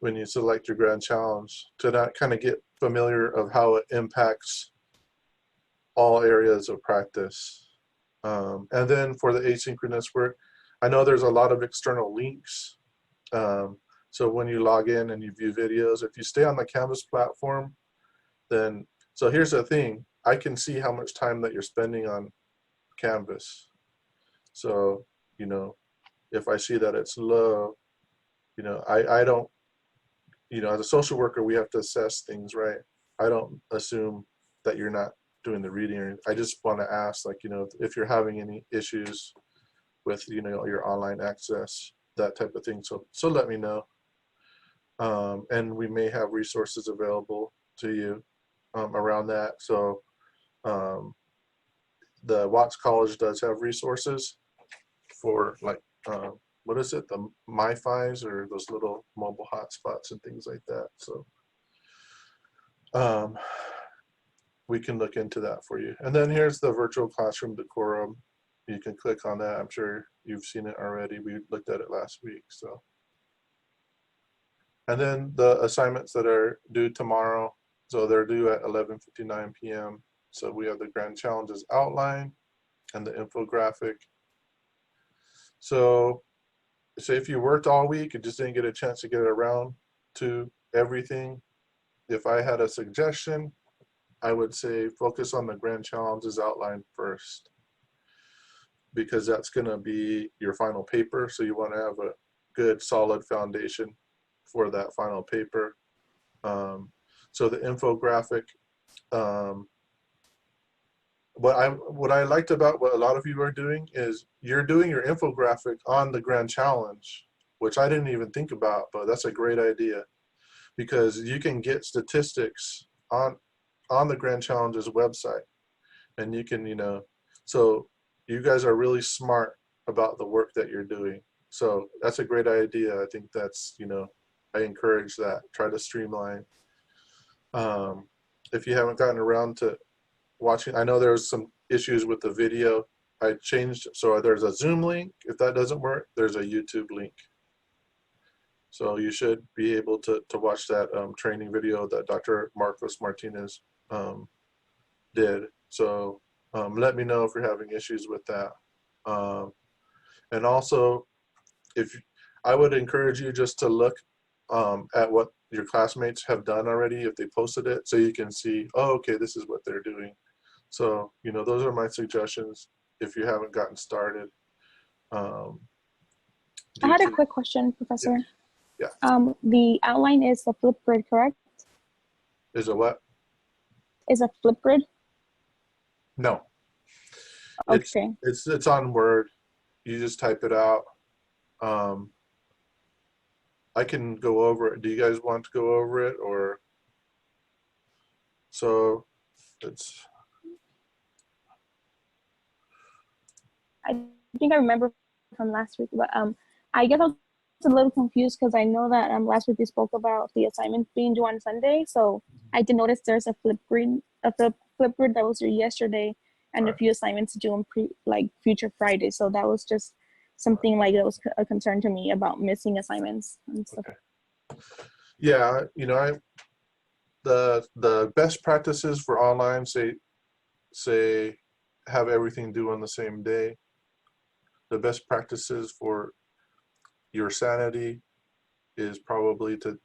when you select your grand challenge, to not kind of get familiar of how it impacts all areas of practice. And then for the asynchronous work, I know there's a lot of external links. So when you log in and you view videos, if you stay on the Canvas platform, then, so here's the thing, I can see how much time that you're spending on Canvas. So, if I see that it's low, I don't, as a social worker, we have to assess things, right? I don't assume that you're not doing the reading. I just want to ask, if you're having any issues with, your online access, that type of thing. So let me know. And we may have resources available to you around that. So the Watts College does have resources for what is it? The MiFis, or those little mobile hotspots and things like that. So we can look into that for you. And then here's the virtual classroom decorum. You can click on that. I'm sure you've seen it already. We looked at it last week. So, and then the assignments that are due tomorrow. So they're due at 11:59 p.m. So we have the grand challenges outline and the infographic. So say if you worked all week and just didn't get a chance to get around to everything, if I had a suggestion, I would say focus on the grand challenges outline first, because that's going to be your final paper. So you want to have a good solid foundation for that final paper. So the infographic, what I liked about what a lot of you are doing is you're doing your infographic on the grand challenge, which I didn't even think about, but that's a great idea, because you can get statistics on the grand challenges website, and you can, so you guys are really smart about the work that you're doing. So that's a great idea. I think that's, I encourage that. Try to streamline. If you haven't gotten around to watching, I know there's some issues with the video. I changed, so there's a Zoom link. If that doesn't work, there's a YouTube link. So you should be able to watch that training video that Dr. Marcos Martinez did. So let me know if you're having issues with that. And also, if I would encourage you just to look at what your classmates have done already if they posted it, so you can see, oh, okay, this is what they're doing. So, you know, those are my suggestions if you haven't gotten started. I had a quick question, Professor. Yeah. The outline is a flip grid, correct? Is a what? Is a flip grid? No. Okay. It's on Word. You just type it out. I can go over it. Do you guys want to go over it, or? So it's. I think I remember from last week, but I guess I was a little confused because I know that last week we spoke about the assignments being due on Sunday. So I did notice there's a flip grid that was due yesterday, and a few assignments due on future Fridays. So that was just something like that was a concern to me about missing assignments and stuff. Okay. Yeah, you know, the best practices for online say have everything due on the same day. The best practices for your sanity is probably to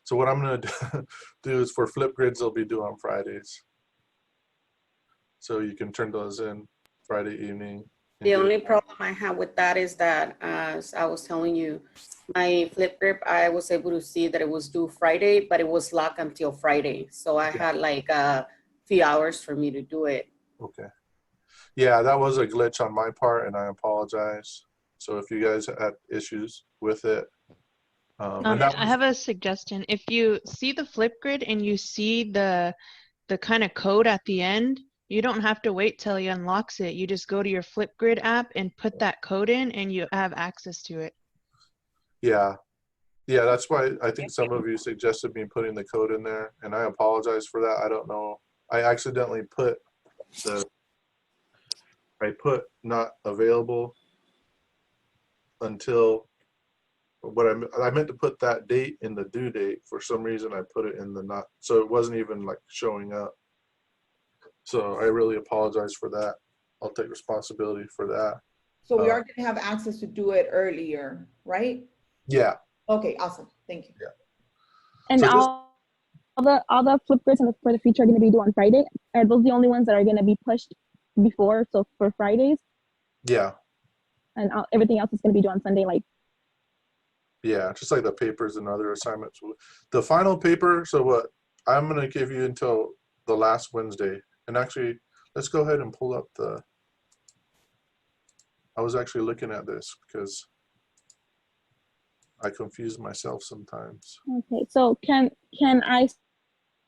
so what I'm going to do is for flip grids, they'll be due on Fridays. So you can turn those in Friday evening. The only problem I have with that is that, as I was telling you, my flip grid, I was able to see that it was due Friday, but it was locked until Friday. So I had like a few hours for me to do it. Okay. Yeah, that was a glitch on my part, and I apologize. So if you guys had issues with it, I have a suggestion. If you see the flip grid and you see the kind of code at the end, you don't have to wait till he unlocks it. You just go to your Flipgrid app and put that code in, and you have access to it. Yeah, that's why I think some of you suggested me putting the code in there, and I apologize for that. I don't know. I accidentally put not available until what I meant to put that date in the due date. For some reason, I put it in the not, so it wasn't even like showing up. So I really apologize for that. I'll take responsibility for that. So we are going to have access to do it earlier, right? Yeah. Okay, awesome. Thank you. Yeah. And so all the flip grids for the future are going to be due on Friday. Are those the only ones that are going to be pushed before? So for Fridays? Yeah. And everything else is going to be due on Sunday, like. Yeah, just like the papers and other assignments. The final paper. So what I'm going to give you until the last Wednesday. And actually, let's go ahead and pull up I was actually looking at this because I confuse myself sometimes. Okay, so can I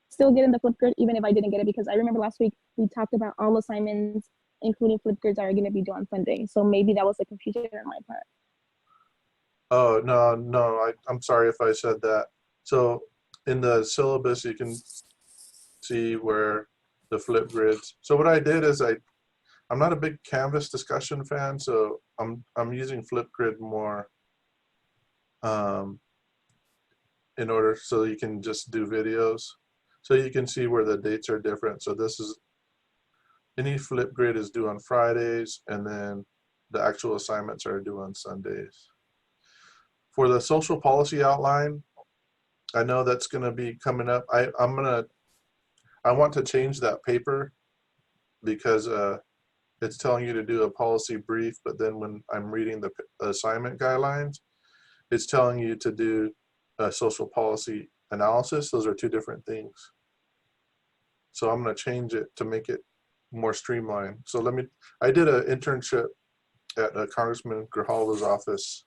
still get in the flip grid even if I didn't get it? Because I remember last week we talked about all assignments, including flip grids, are going to be due on Sunday. So maybe that was a confusion on my part. Oh, no, I'm sorry if I said that. So in the syllabus, you can see where the flip grids. So what I did is I'm not a big Canvas discussion fan, so I'm using Flipgrid more in order so you can just do videos. So you can see where the dates are different. So this is, any Flipgrid is due on Fridays, and then the actual assignments are due on Sundays. For the social policy outline, I know that's going to be coming up. I want to change that paper because it's telling you to do a policy brief, but then when I'm reading the assignment guidelines, it's telling you to do a social policy analysis. Those are two different things. So I'm going to change it to make it more streamlined. So I did an internship at Congressman Grijalva's office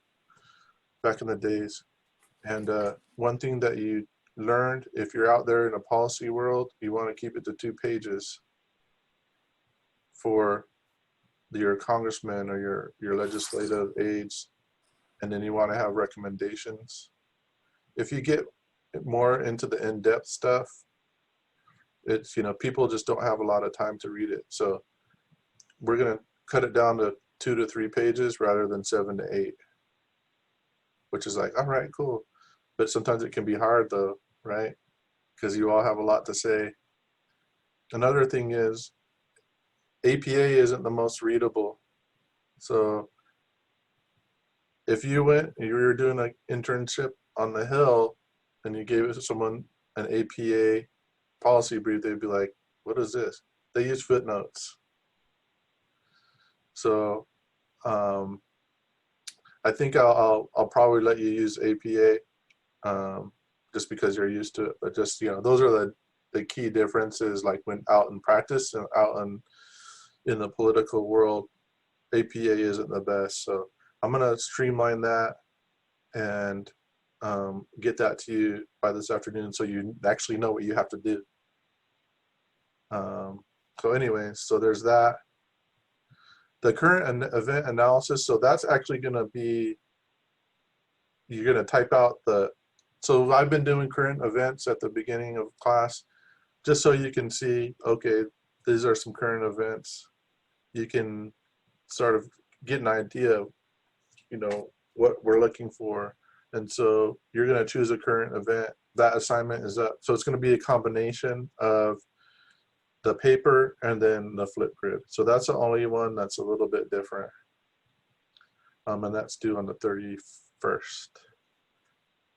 back in the days. And one thing that you learned, if you're out there in a policy world, you want to keep it to 2 pages for your congressman or your legislative aides, and then you want to have recommendations. If you get more into the in-depth stuff, it's, people just don't have a lot of time to read it. So we're going to cut it down to 2 to 3 pages rather than 7 to 8, which is like, all right, cool. But sometimes it can be hard though, right? Because you all have a lot to say. Another thing is APA isn't the most readable. So if you were doing an internship on the Hill and you gave it to someone an APA policy brief, they'd be like, what is this? They use footnotes. So I think I'll probably let you use APA just because you're used to it. But just, those are the key differences, like when out in practice and out in the political world, APA isn't the best. So I'm going to streamline that and get that to you by this afternoon so you actually know what you have to do. So anyway, so there's that. The current event analysis, so that's actually going to be, you're going to type out so I've been doing current events at the beginning of class, just so you can see, okay, these are some current events. You can sort of get an idea of, what we're looking for. And so you're going to choose a current event. That assignment is up. So it's going to be a combination of the paper and then the flip grid. So that's the only one that's a little bit different. And that's due on the 31st.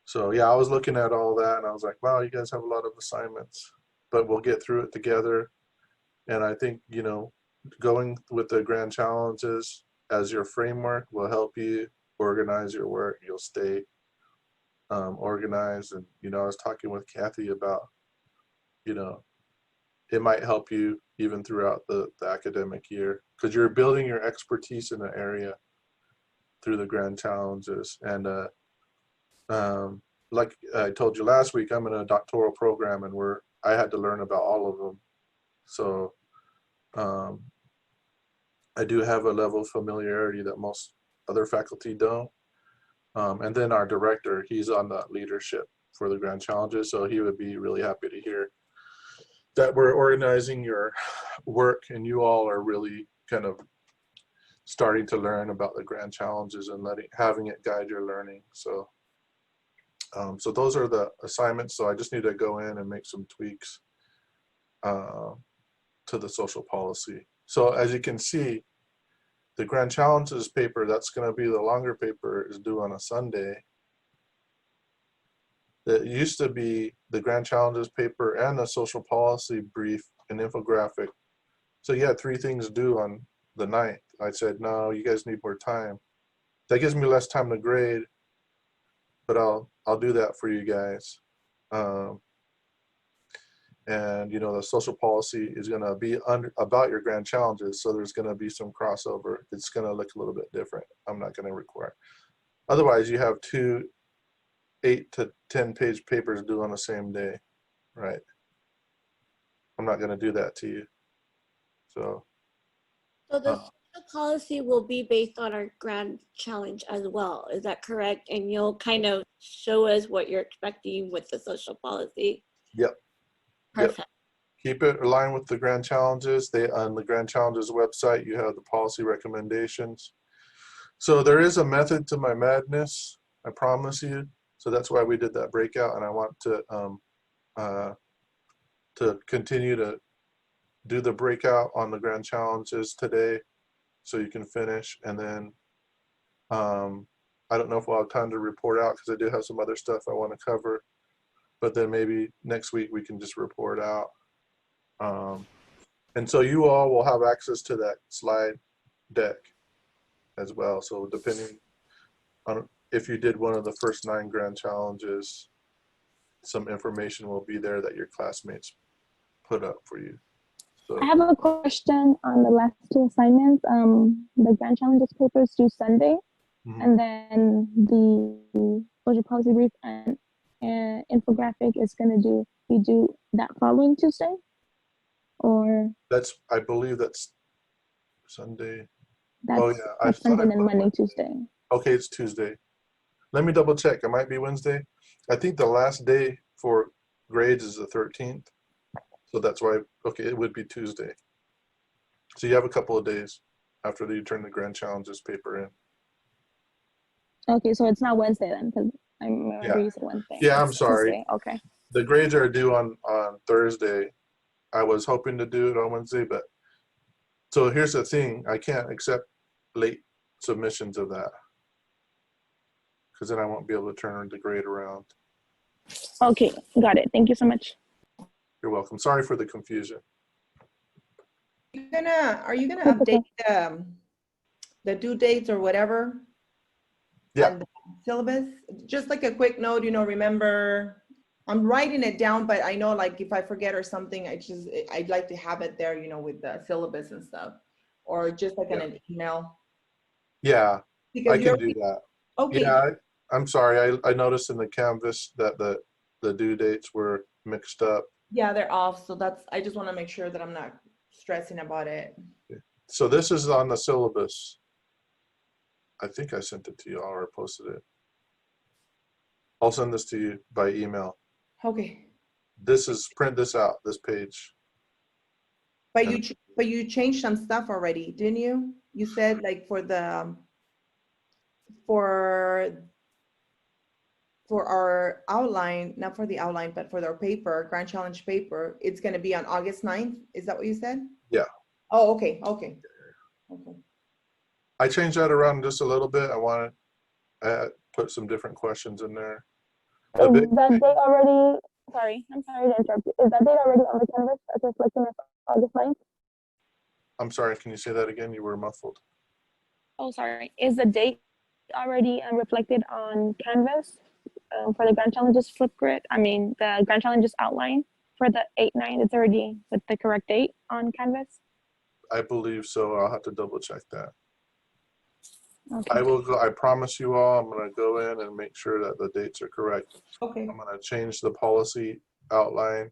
So yeah, I was looking at all that and I was like, wow, you guys have a lot of assignments, but we'll get through it together. And I think, going with the grand challenges as your framework will help you organize your work. You'll stay organized. And, I was talking with Kathy about, it might help you even throughout the academic year, because you're building your expertise in an area through the grand challenges. And like I told you last week, I'm in a doctoral program and I had to learn about all of them. So I do have a level of familiarity that most other faculty don't. And then our director, he's on the leadership for the grand challenges. So he would be really happy to hear that we're organizing your work and you all are really kind of starting to learn about the grand challenges and having it guide your learning. So so those are the assignments. So I just need to go in and make some tweaks to the social policy. So as you can see, the grand challenges paper, that's going to be the longer paper, is due on a Sunday. It used to be the grand challenges paper and the social policy brief and infographic. So you had 3 things due on the 9th. I said, no, you guys need more time. That gives me less time to grade, but I'll do that for you guys. And the social policy is going to be about your grand challenges, so there's going to be some crossover. It's going to look a little bit different. I'm not going to require. Otherwise, you have 2 8 to 10 page papers due on the same day, right? I'm not going to do that to you. So So the social policy will be based on our grand challenge as well. Is that correct? And you'll kind of show us what you're expecting with the social policy. Yep. Perfect. Yep. Keep it aligned with the grand challenges. On the grand challenges website, you have the policy recommendations. So there is a method to my madness, I promise you. So that's why we did that breakout, and I want to continue to do the breakout on the grand challenges today so you can finish. And then I don't know if we'll have time to report out because I do have some other stuff I want to cover, but then maybe next week we can just report out. And so you all will have access to that slide deck as well. So depending on if you did one of the first 9 grand challenges, some information will be there that your classmates put up for you. So I have a question on the last 2 assignments. The grand challenges papers due Sunday, and then the social policy brief and infographic is going to be due that following Tuesday, or I believe that's Sunday. that's, oh yeah, that's Sunday and Monday, Tuesday. Okay, it's Tuesday. Let me double check. It might be Wednesday. I think the last day for grades is the 13th. So that's why, okay, it would be Tuesday. So you have a couple of days after you turn the grand challenges paper in. Okay, so it's not Wednesday then, because I remember you said Wednesday. Yeah, I'm It's sorry. Tuesday. Okay. The grades are due on Thursday. I was hoping to do it on Wednesday, but so here's the thing. I can't accept late submissions of that because then I won't be able to turn the grade around. Okay, got it. Thank you so much. You're welcome. Sorry for the confusion. Are you gonna That's okay. update the due dates or whatever? Yeah. On the syllabus? Just like a quick note, remember, I'm writing it down, but I know like if I forget or something, I'd like to have it there, with the syllabus and stuff, or just like in an email. Yeah, Because I can do that. okay. Yeah, I'm sorry. I noticed in the Canvas that the due dates were mixed up. Yeah, they're off. So I just want to make sure that I'm not stressing about it. So this is on the syllabus. I think I sent it to you or posted it. I'll send this to you by email. Okay. This is, print this out, this page. But you changed some stuff already, didn't you? You said like for our outline, not for the outline, but for our paper, Grand Challenge paper, it's going to be on August 9th. Is that what you said? Yeah. Oh, okay. Okay. I changed that around just a little bit. I want to put some different questions in there. Is that date already, sorry, I'm sorry to interrupt you. Is that date already on the Canvas as reflecting as August 9th? I'm sorry, can you say that again? You were muffled. Oh, sorry. Is the date already reflected on Canvas for the Grand Challenges flip grid? I mean, the Grand Challenges outline for the 8-9, it's already with the correct date on Canvas? I believe so. I'll have to double check that. Okay. I will go, I promise you all, I'm going to go in and make sure that the dates are correct. Okay. I'm going to change the policy outline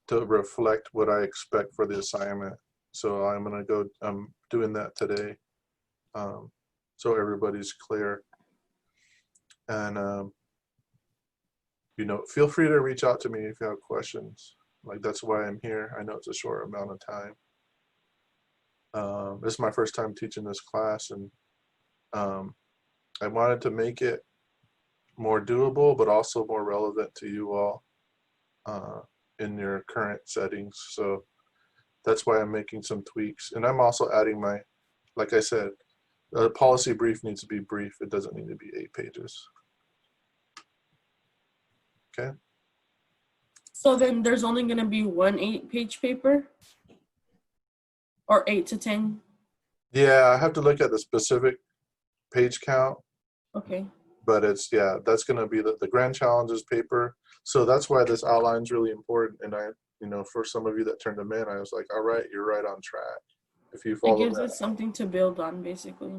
to reflect what I expect for the assignment. So I'm going to go, I'm doing that today. So everybody's clear. And, feel free to reach out to me if you have questions. Like, that's why I'm here. I know it's a short amount of time. This is my first time teaching this class, and I wanted to make it more doable, but also more relevant to you all in your current settings. So that's why I'm making some tweaks. And I'm also adding like I said, the policy brief needs to be brief. It doesn't need to be 8 pages. Okay. So then there's only going to be one 8-page paper? Or 8 to 10? Yeah, I have to look at the specific page count. Okay. But it's, yeah, that's going to be the Grand Challenges paper. So that's why this outline is really important. And for some of you that turned them in, I was like, all right, you're right on track. If you follow it gives that. us something to build on, basically.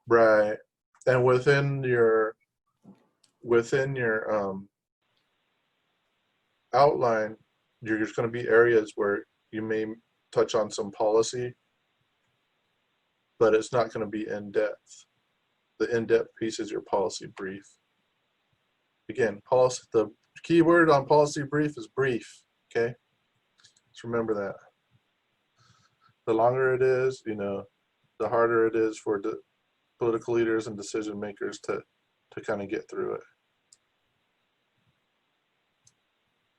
Right. And within your outline, there's going to be areas where you may touch on some policy, but it's not going to be in depth. The in-depth piece is your policy brief. Again, policy, the key word on policy brief is brief, okay? Just remember that. The longer it is, the harder it is for the political leaders and decision makers to kind of get through it.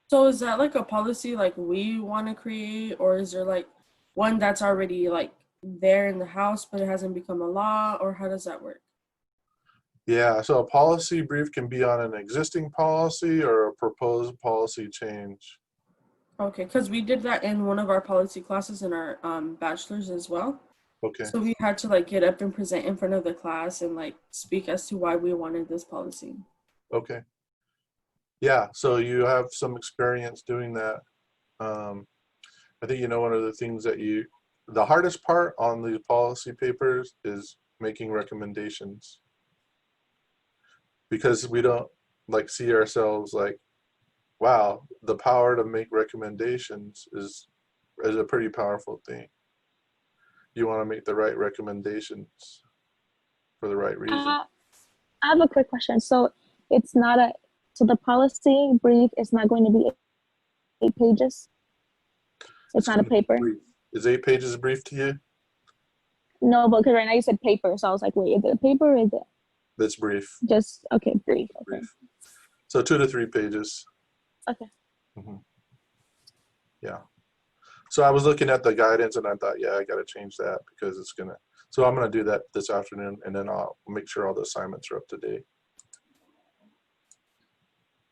So is that like a policy like we want to create, or is there like one that's already like there in the house but it hasn't become a law, or how does that work? Yeah, so a policy brief can be on an existing policy or a proposed policy change. Okay, because we did that in one of our policy classes in our bachelor's as well. Okay. So we had to like get up and present in front of the class and like speak as to why we wanted this policy. Okay. Yeah, so you have some experience doing that. I think one of the things that the hardest part on these policy papers is making recommendations, because we don't see ourselves like, wow, the power to make recommendations is a pretty powerful thing. You want to make the right recommendations for the right reason. I have a quick question. So it's not so the policy brief is not going to be 8 pages? It's not a paper? Is 8 pages brief to you? No, but because right now you said paper, so I was like, wait, is it a paper or is it? It's brief. Just, okay, brief. Okay. Brief. So 2 to 3 pages. Okay. Mm-hmm. Yeah. So I was looking at the guidance and I thought, yeah, I got to change that because so I'm going to do that this afternoon, and then I'll make sure all the assignments are up to date.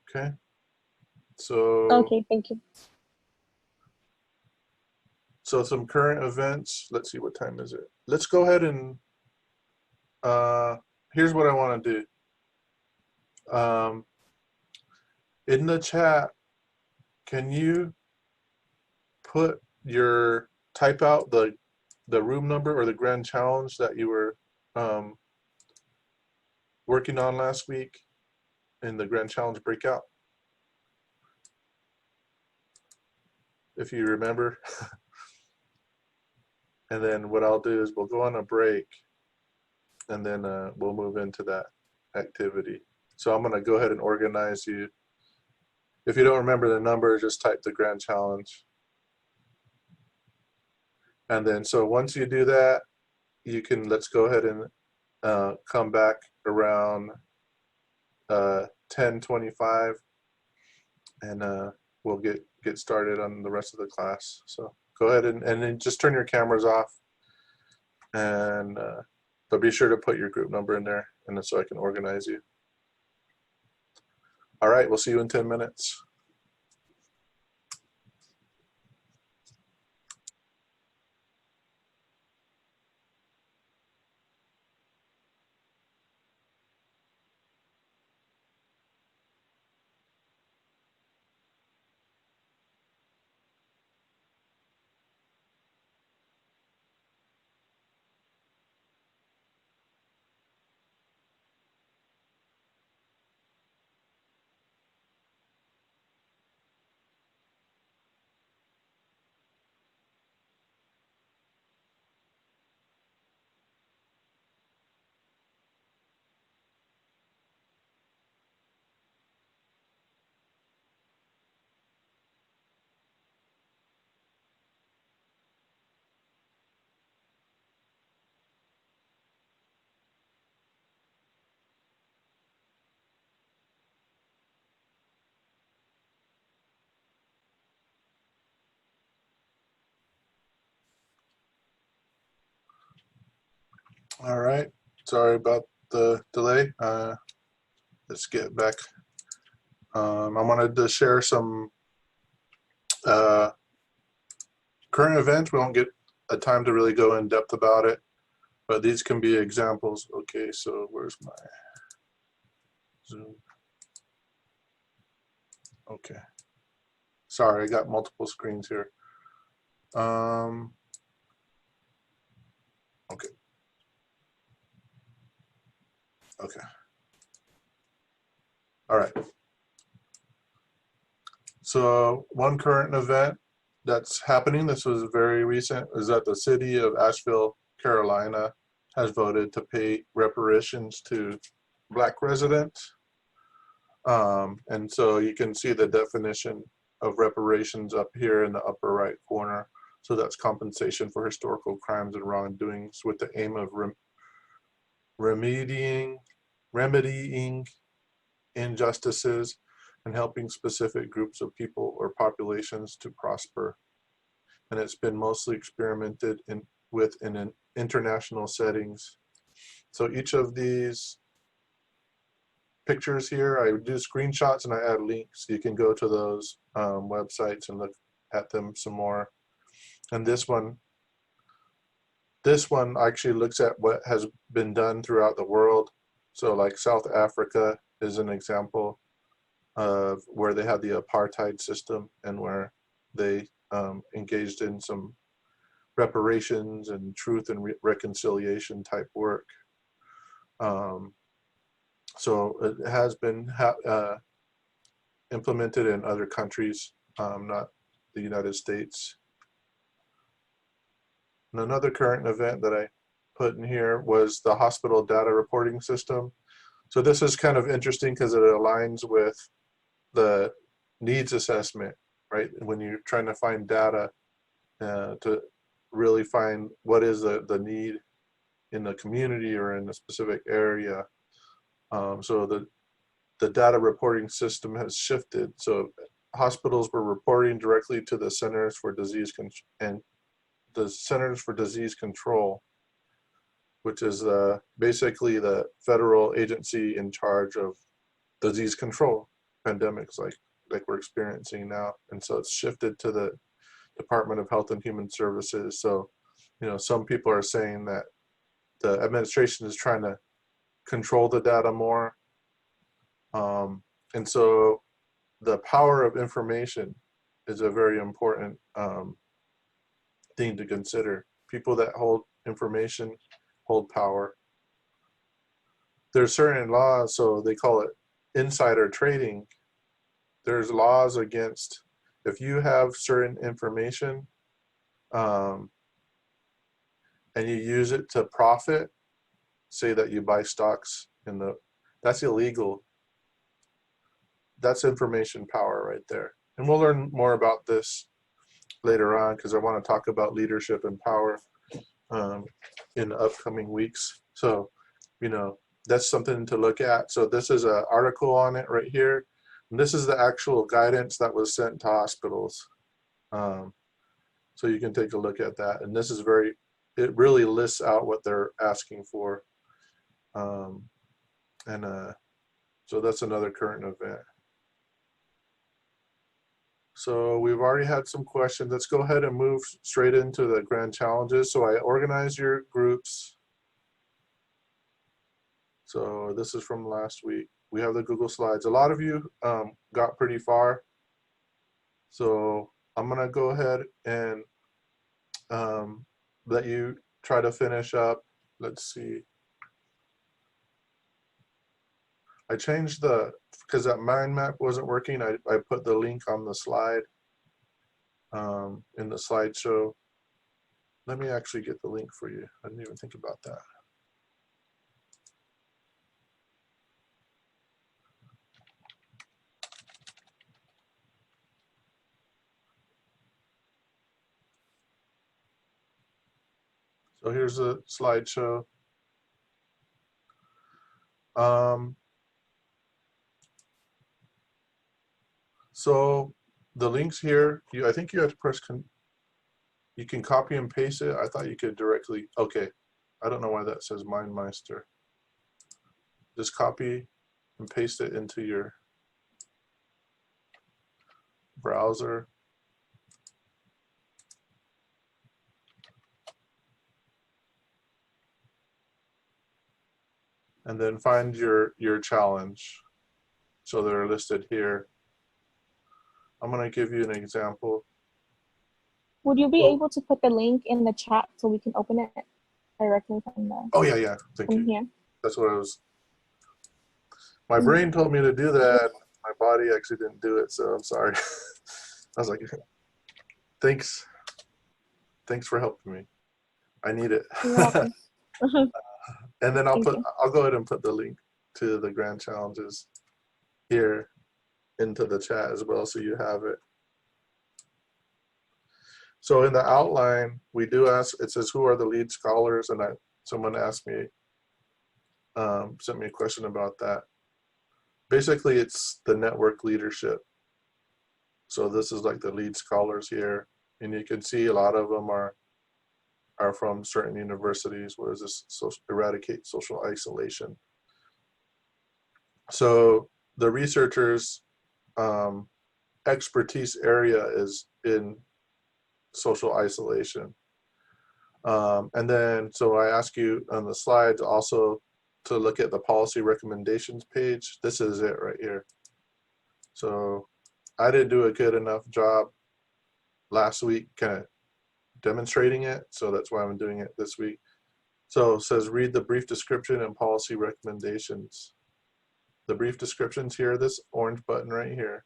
Okay. So, Okay, thank you. so some current events. Let's see, what time is it? Let's go ahead and, here's what I want to do. In the chat, can you type out the room number or the grand challenge that you were working on last week in the grand challenge breakout? If you remember. And then what I'll do is we'll go on a break and then we'll move into that activity. So I'm gonna go ahead and organize you. If you don't remember the number, just type the grand challenge. And then, so once you do that, you can, let's go ahead and come back around 10:25 and we'll get started on the rest of the class. So go ahead and then just turn your cameras off, and but be sure to put your group number in there, and then so I can organize you. All right, we'll see you in 10 minutes. All right, sorry about the delay. Let's get back. I wanted to share some current events. We won't get a time to really go in depth about it, but these can be examples. Okay, so where's my Zoom? Okay, sorry, I got multiple screens here. Okay. Okay. All right. So one current event that's happening, this was very recent, is that the city of Asheville, Carolina has voted to pay reparations to Black residents. And so you can see the definition of reparations up here in the upper right corner. So that's compensation for historical crimes and wrongdoings with the aim of remedying injustices and helping specific groups of people or populations to prosper. And it's been mostly experimented with in international settings. So each of these pictures here, I do screenshots and I add links. You can go to those websites and look at them some more. And this one actually looks at what has been done throughout the world. So like South Africa is an example of where they had the apartheid system and where they engaged in some reparations and truth and reconciliation type work. So it has been implemented in other countries, not the United States. And another current event that I put in here was the hospital data reporting system. So this is kind of interesting because it aligns with the needs assessment, right? When you're trying to find data to really find what is the need in the community or in a specific area. So the data reporting system has shifted. So hospitals were reporting directly to the Centers for Disease Control, which is basically the federal agency in charge of disease control. pandemics like we're experiencing now. And so it's shifted to the Department of Health and Human Services. So, some people are saying that the administration is trying to control the data more. And so the power of information is a very important thing to consider. People that hold information hold power. There's certain laws, so they call it insider trading. There's laws against, if you have certain information and you use it to profit, say that you buy stocks that's illegal. That's information power right there. And we'll learn more about this later on, because I want to talk about leadership and power in the upcoming weeks. So, that's something to look at. So this is an article on it right here. And this is the actual guidance that was sent to hospitals. So you can take a look at that. And this is it really lists out what they're asking for. So that's another current event. So we've already had some questions. Let's go ahead and move straight into the grand challenges. So I organized your groups. So this is from last week. We have the Google Slides. A lot of you got pretty far. So I'm gonna go ahead and let you try to finish up. Let's see. I changed because that mind map wasn't working, I put the link on the slide in the slideshow. Let me actually get the link for you. I didn't even think about that. So here's the slideshow. So the links here, I think you have to press, you can copy and paste it. I thought you could directly, okay. I don't know why that says MindMeister. Just copy and paste it into your browser. And then find your challenge. So they're listed here. I'm gonna give you an example. Would you be able to put the link in the chat so we can open it directly from the? Oh yeah, thank you. Here? That's what my brain told me to do that. My body actually didn't do it, so I'm sorry. I was like, thanks for helping me. I need it. You're welcome. And then I'll go ahead and put the link to the grand challenges here into the chat as well, so you have it. So in the outline, we do ask, it says, who are the lead scholars? And someone asked me, sent me a question about that. Basically, it's the network leadership. So this is like the lead scholars here. And you can see a lot of them are from certain universities. What is this? Eradicate social isolation. So the researchers' expertise area is in social isolation. And then, so I ask you on the slides also to look at the policy recommendations page. This is it right here. So I didn't do a good enough job last week kind of demonstrating it, so that's why I'm doing it this week. So it says read the brief description and policy recommendations. The brief descriptions here, this orange button right here,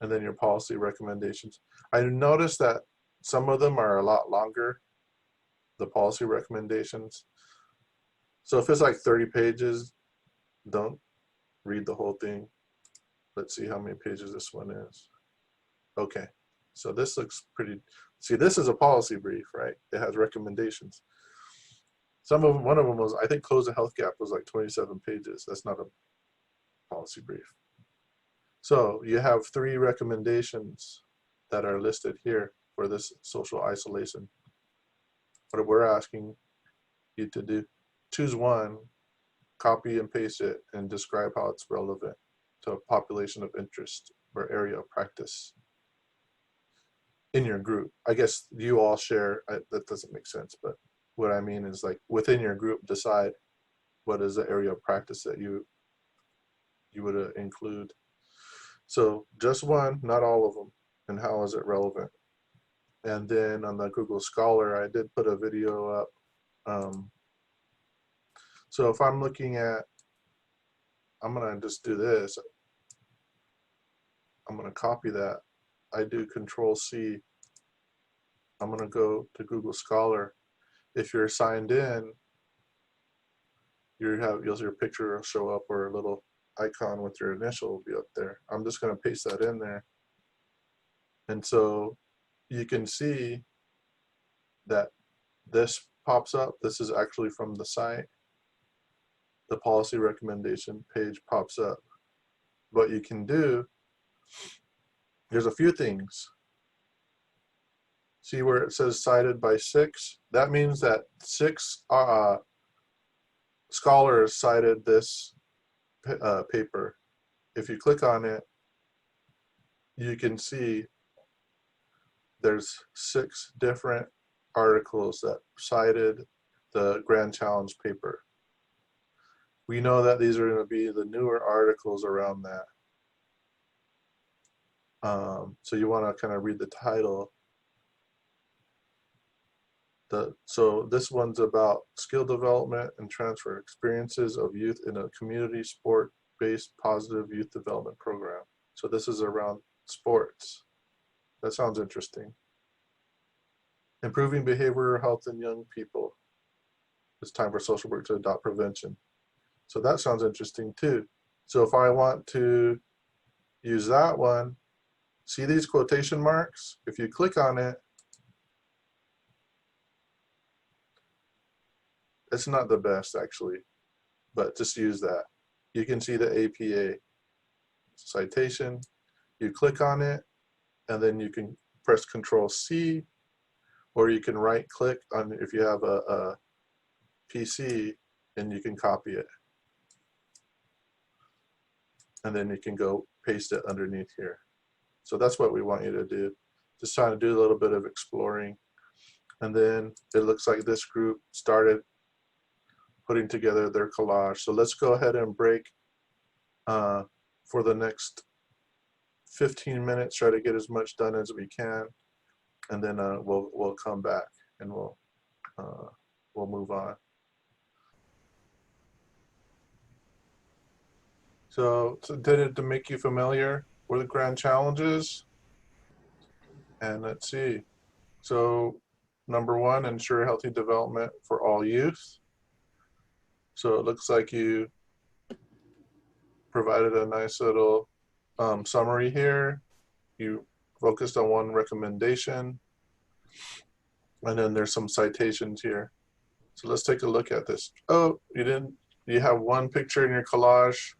and then your policy recommendations. I noticed that some of them are a lot longer, the policy recommendations. So if it's like 30 pages, don't read the whole thing. Let's see how many pages this one is. Okay, so this looks pretty, see, this is a policy brief, right? It has recommendations. One of them was, I think close the health gap was like 27 pages. That's not a policy brief. So you have 3 recommendations that are listed here for this social isolation. What we're asking you to do, choose one, copy and paste it, and describe how it's relevant to population of interest or area of practice in your group. I guess you all share, that doesn't make sense, but what I mean is like within your group, decide what is the area of practice that you would include. So just one, not all of them, and how is it relevant? And then on the Google Scholar, I did put a video up. So if I'm looking at, I'm gonna just do this. I'm gonna copy that. I do Control C. I'm gonna go to Google Scholar. If you're signed in, you'll see your picture will show up, or a little icon with your initial will be up there. I'm just gonna paste that in there. And so you can see that this pops up. This is actually from the site. The policy recommendation page pops up. What you can do, there's a few things. See where it says cited by 6? That means that 6 scholars cited this paper. If you click on it, you can see there's 6 different articles that cited the Grand Challenge paper. We know that these are going to be the newer articles around that. So you want to kind of read the title. So this one's about skill development and transfer experiences of youth in a community sport-based positive youth development program. So this is around sports. That sounds interesting. Improving behavioral health in young people. It's time for social work to adopt prevention. So that sounds interesting too. So if I want to use that one, see these quotation marks? If you click on it, it's not the best actually, but just use that. You can see the APA citation. You click on it, and then you can press Control C, or you can right click on, if you have a PC, and you can copy it. And then you can go paste it underneath here. So that's what we want you to do. Just trying to do a little bit of exploring. And then it looks like this group started putting together their collage. So let's go ahead and break for the next 15 minutes, try to get as much done as we can. And then we'll come back and we'll move on. So did it to make you familiar with the grand challenges? And let's see. So number 1, ensure healthy development for all youth. So it looks like you provided a nice little summary here. You focused on one recommendation. And then there's some citations here. So let's take a look at this. Oh, you have one picture in your collage.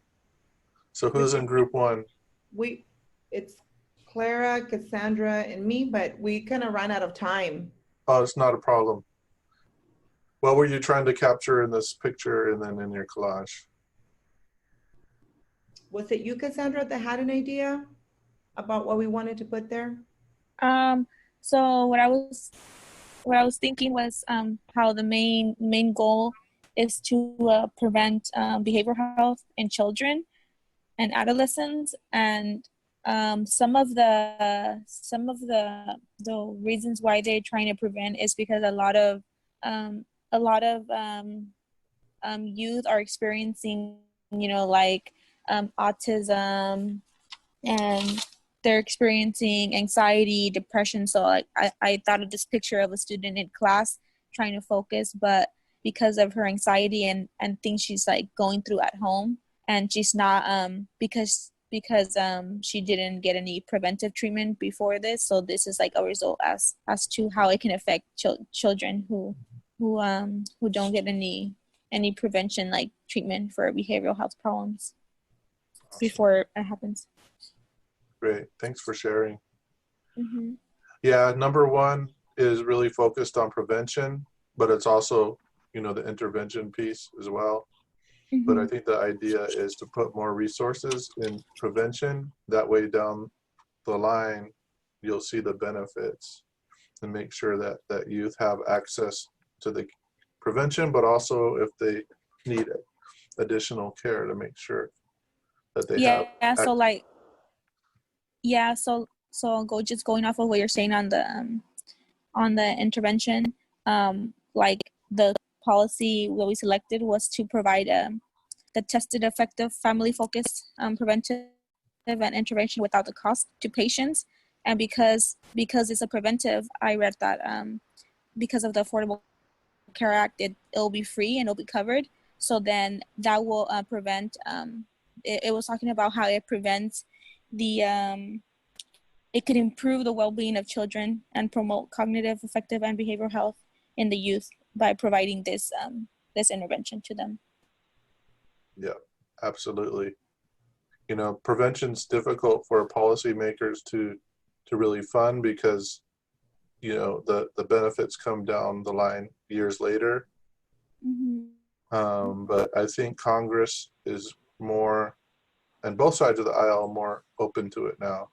So who's in group 1? It's Clara, Cassandra, and me, but we kind of ran out of time. Oh, it's not a problem. What were you trying to capture in this picture and then in your collage? Was it you, Cassandra, that had an idea about what we wanted to put there? So what I was thinking was how the main goal is to prevent behavioral health in children and adolescents, and some of the reasons why they're trying to prevent is because a lot of youth are experiencing, like autism, and they're experiencing anxiety, depression. So like I thought of this picture of a student in class trying to focus, but because of her anxiety and things she's like going through at home, and she's not because she didn't get any preventive treatment before this. So this is like a result as to how it can affect children who don't get any prevention like treatment for behavioral health problems before it happens. Great, thanks for sharing. Mm-hmm. Yeah, number 1 is really focused on prevention, but it's also, the intervention piece as well. But I think the idea is to put more resources in prevention. That way down the line, you'll see the benefits, and make sure that youth have access to the prevention, but also if they need additional care, to make sure that they have. Yeah, so like, yeah, so just going off of what you're saying on the intervention, like the policy that we selected was to provide the tested, effective, family-focused preventive and intervention without the cost to patients. And because it's a preventive, I read that because of the Affordable Care Act, it'll be free and it'll be covered. So then that will prevent. It was talking about how it prevents the. It could improve the well-being of children and promote cognitive, affective, and behavioral health in the youth by providing this intervention to them. Yeah, absolutely. You know, prevention's difficult for policymakers to really fund because, you know, the benefits come down the line years later. But I think Congress is more, and both sides of the aisle, more open to it now.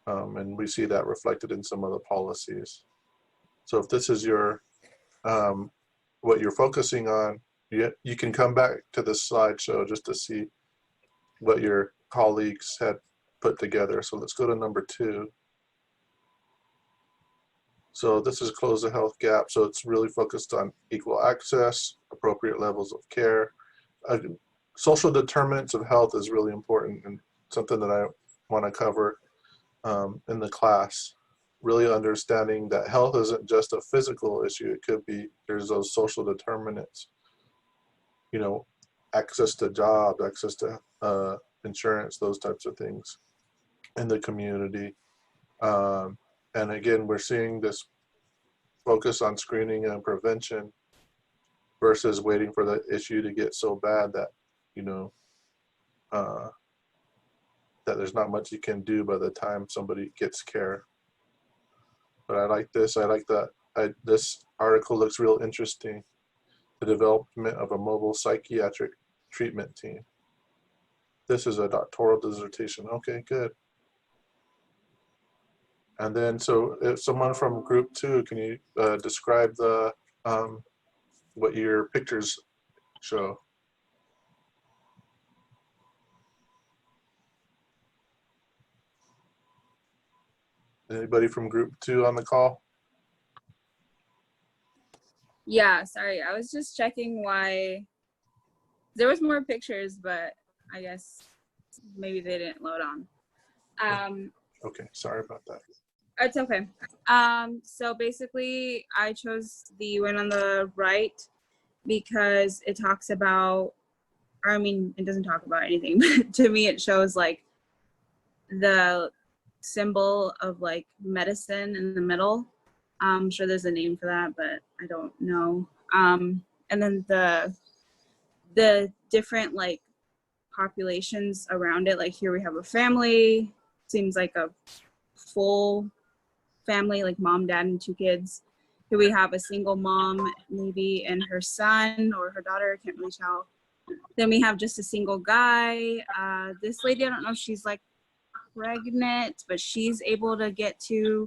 And we see that reflected in some of the policies. So if this is your, what you're focusing on, you can come back to the slideshow just to see what your colleagues had put together. So let's go to number 2. So this is close the health gap. So it's really focused on equal access, appropriate levels of care. Social determinants of health is really important and something that I want to cover in the class. Really understanding that health isn't just a physical issue. It could be, there's those social determinants, you know, access to jobs, access to insurance, those types of things in the community. And again, we're seeing this focus on screening and prevention versus waiting for the issue to get so bad that, you know, that there's not much you can do by the time somebody gets care. But I like this. I like that. This article looks real interesting. The development of a mobile psychiatric treatment team. This is a doctoral dissertation. Okay, good. And then, so if someone from group 2, can you describe the what your pictures show? Anybody from group 2 on the call? Yeah, sorry. I was just checking why there was more pictures, but I guess maybe they didn't load on. Okay, sorry about that. It's okay. So basically I chose the one on the right because it talks about, I mean, it doesn't talk about anything, but to me it shows like the symbol of like medicine in the middle. I'm sure there's a name for that, but I don't know. And then the different like populations around it, like here we have a family, seems like a full family, like mom, dad, and 2 kids. Here we have a single mom, maybe, and her son or her daughter, I can't really tell. Then we have just a single guy. This lady, I don't know if she's like pregnant, but she's able to get to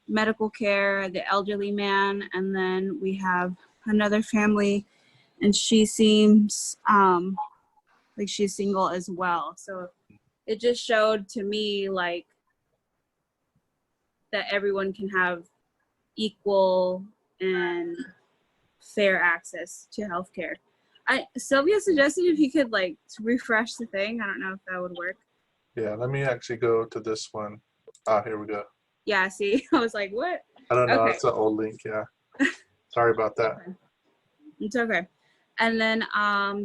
medical care, the elderly man, and then we have another family, and she seems like she's single as well. So it just showed to me like that everyone can have equal and fair access to healthcare. Sylvia suggested if you could like refresh the thing. I don't know if that would work. Yeah, let me actually go to this one. Here we go. Yeah, see, I was like, what? I don't know, Okay. it's an old link, yeah. Sorry about that. Okay. It's okay. And then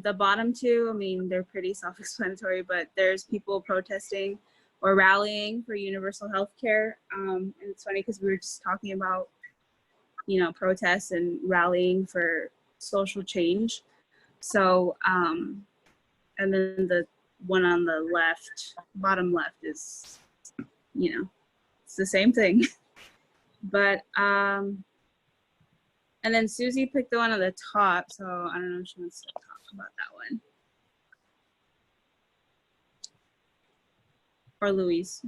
the bottom 2, I mean, they're pretty self-explanatory, but there's people protesting or rallying for universal health care. And it's funny because we were just talking about, you know, protests and rallying for social change. So, and then the one on the left, bottom left is, you know, it's the same thing. But, and then Susie picked the one on the top, so I don't know if she wants to talk about that one. Or Louise.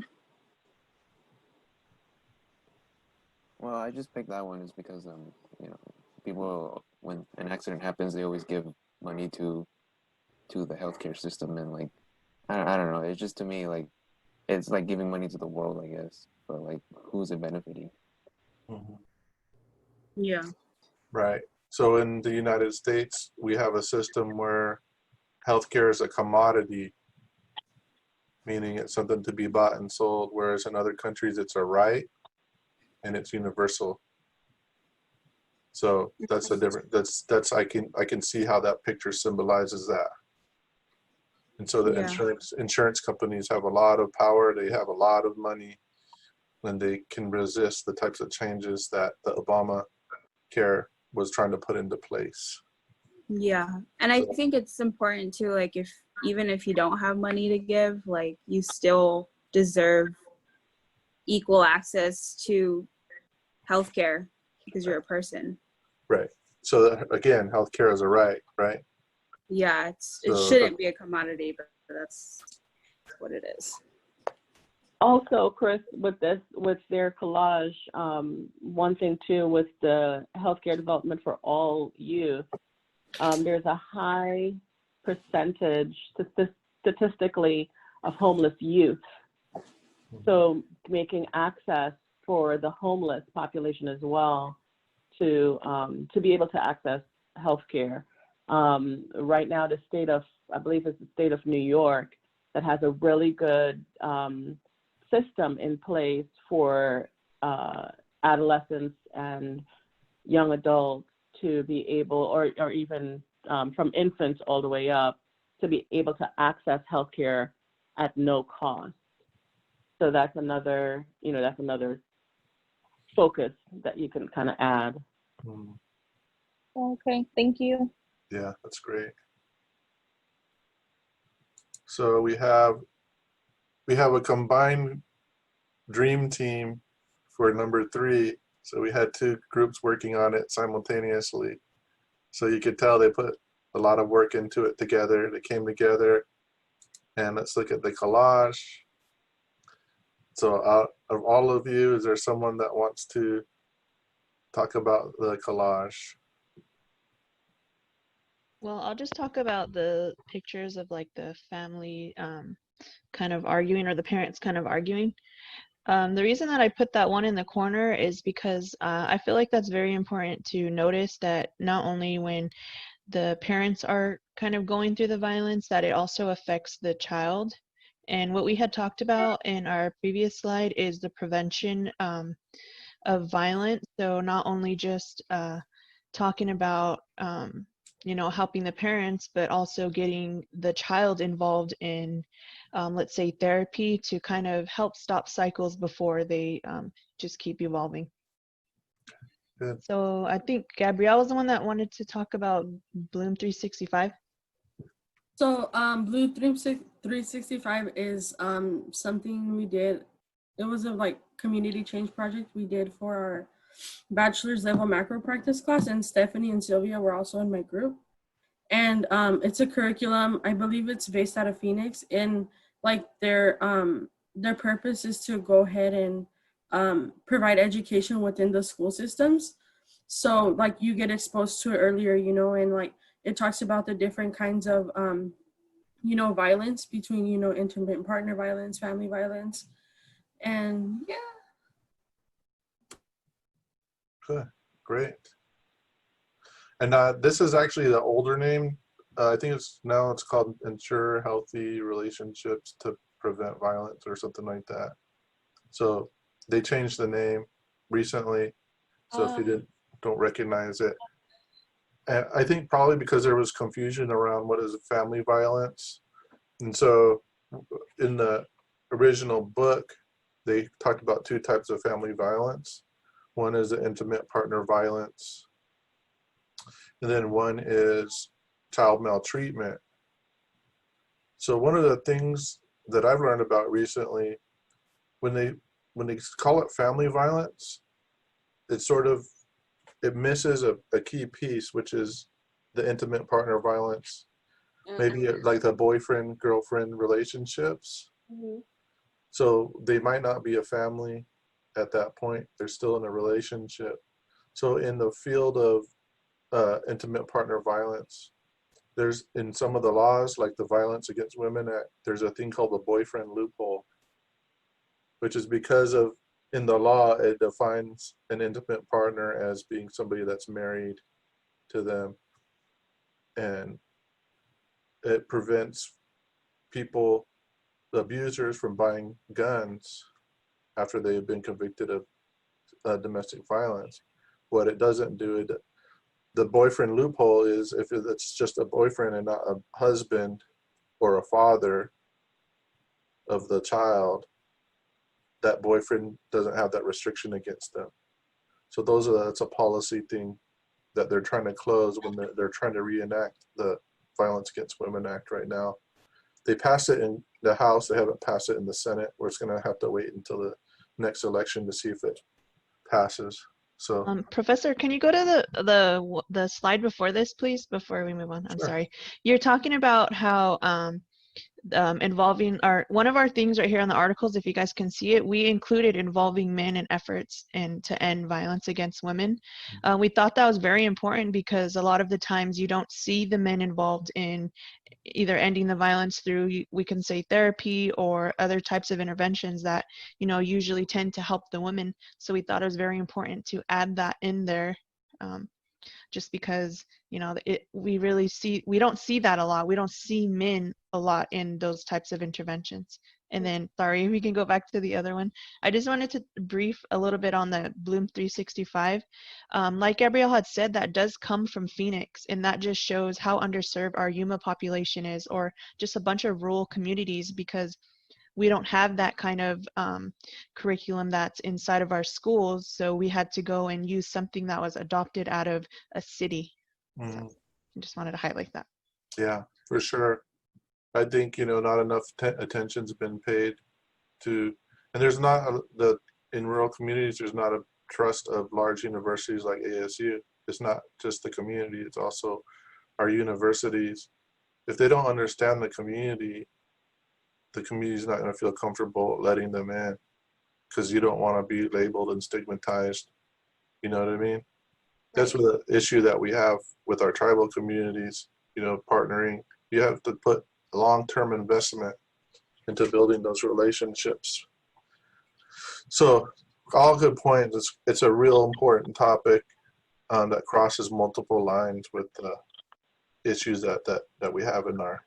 Well, I just picked that one is because you know, people when an accident happens, they always give money to the healthcare system, and like I don't know, it's just to me like it's like giving money to the world, I guess, but like who's it benefiting? Mhm. Yeah. Right. So in the United States, we have a system where healthcare is a commodity, meaning it's something to be bought and sold, whereas in other countries it's a right and it's universal. So that's a different, that's I can see how that picture symbolizes that. And so the Yeah. insurance companies have a lot of power, they have a lot of money, and they can resist the types of changes that the Obamacare was trying to put into place. Yeah. And I So- think it's important too, like if even if you don't have money to give, like you still deserve equal access to healthcare because you're a person. Right. So that, again, healthcare is a right, right? Yeah, it So shouldn't be a commodity, but that's what it is. Also, Chris, with their collage, one thing too with the healthcare development for all youth, there's a high percentage statistically of homeless youth. So making access for the homeless population as well to be able to access healthcare. Right now, the state of, I believe it's the state of New York that has a really good system in place for adolescents and young adults to be able, or even from infants all the way up, to be able to access healthcare at no cost. So that's another, that's another focus that you can kind of add. Okay, thank you. Yeah, that's great. So we have a combined dream team for number 3. So we had 2 groups working on it simultaneously. So you could tell they put a lot of work into it together. They came together, and let's look at the collage. So out of all of you, is there someone that wants to talk about the collage? Well, I'll just talk about the pictures of like the family kind of arguing, or the parents kind of arguing. The reason that I put that one in the corner is because I feel like that's very important to notice, that not only when the parents are kind of going through the violence, that it also affects the child. And what we had talked about in our previous slide is the prevention of violence. So not only just talking about helping the parents, but also getting the child involved in, let's say, therapy to kind of help stop cycles before they just keep evolving. Good. So I think Gabrielle was the one that wanted to talk about Bloom 365. So Blue 365 is something we did. It was a like community change project we did for our bachelor's level macro practice class, and Stephanie and Sylvia were also in my group. And it's a curriculum, I believe it's based out of Phoenix, and like their purpose is to go ahead and provide education within the school systems. So like you get exposed to it earlier, and like it talks about the different kinds of violence between, intimate partner violence, family violence, and yeah. Good, great. And this is actually the older name. I think it's called Ensure Healthy Relationships to Prevent Violence or something like that. So they changed the name recently. So if you don't recognize it, and I think probably because there was confusion around what is family violence. And so in the original book, they talked about 2 types of family violence. One is the intimate partner violence, and then one is child maltreatment. So one of the things that I've learned about recently, when they call it family violence, it misses a key piece, which is the intimate partner violence maybe like the boyfriend girlfriend relationships. So they might not be a family at that point. They're still in a relationship. So in the field of intimate partner violence, there's in some of the laws, like the Violence Against Women Act, there's a thing called the boyfriend loophole, which is because of in the law, it defines an intimate partner as being somebody that's married to them. And it prevents people, the abusers, from buying guns after they have been convicted of domestic violence. What it doesn't do, the boyfriend loophole is if it's just a boyfriend and not a husband or a father of the child, that boyfriend doesn't have that restriction against them. So that's a policy thing that they're trying to close when they're trying to reenact the Violence Against Women Act right now. They passed it in the House. They haven't passed it in the Senate, where it's going to have to wait until the next election to see if it passes. So, Professor, can you go to the slide before this, please, before we move on? I'm sure. sorry. You're talking about how involving one of our things right here on the articles, if you guys can see it, we included involving men in efforts to end violence against women. We thought that was very important because a lot of the times you don't see the men involved in either ending the violence through, we can say, therapy or other types of interventions that, you know, usually tend to help the women. So we thought it was very important to add that in there, just because, you know, we don't see that a lot. We don't see men a lot in those types of interventions. And then, sorry, we can go back to the other one. I just wanted to brief a little bit on the Bloom 365. Like Gabrielle had said, that does come from Phoenix, and that just shows how underserved our Yuma population is, or just a bunch of rural communities, because we don't have that kind of curriculum that's inside of our schools. So we had to go and use something that was adopted out of a city. So I just wanted to highlight that. Yeah, for sure. I think, you know, not enough attention's been paid to, and there's not in rural communities, there's not a trust of large universities like ASU. It's not just the community, it's also our universities. If they don't understand the community's not going to feel comfortable letting them in, because you don't want to be labeled and stigmatized. You know what I mean? That's the issue that we have with our tribal communities, you know, partnering. You have to put long-term investment into building those relationships. So all good points. It's a real important topic that crosses multiple lines with the issues that we have in our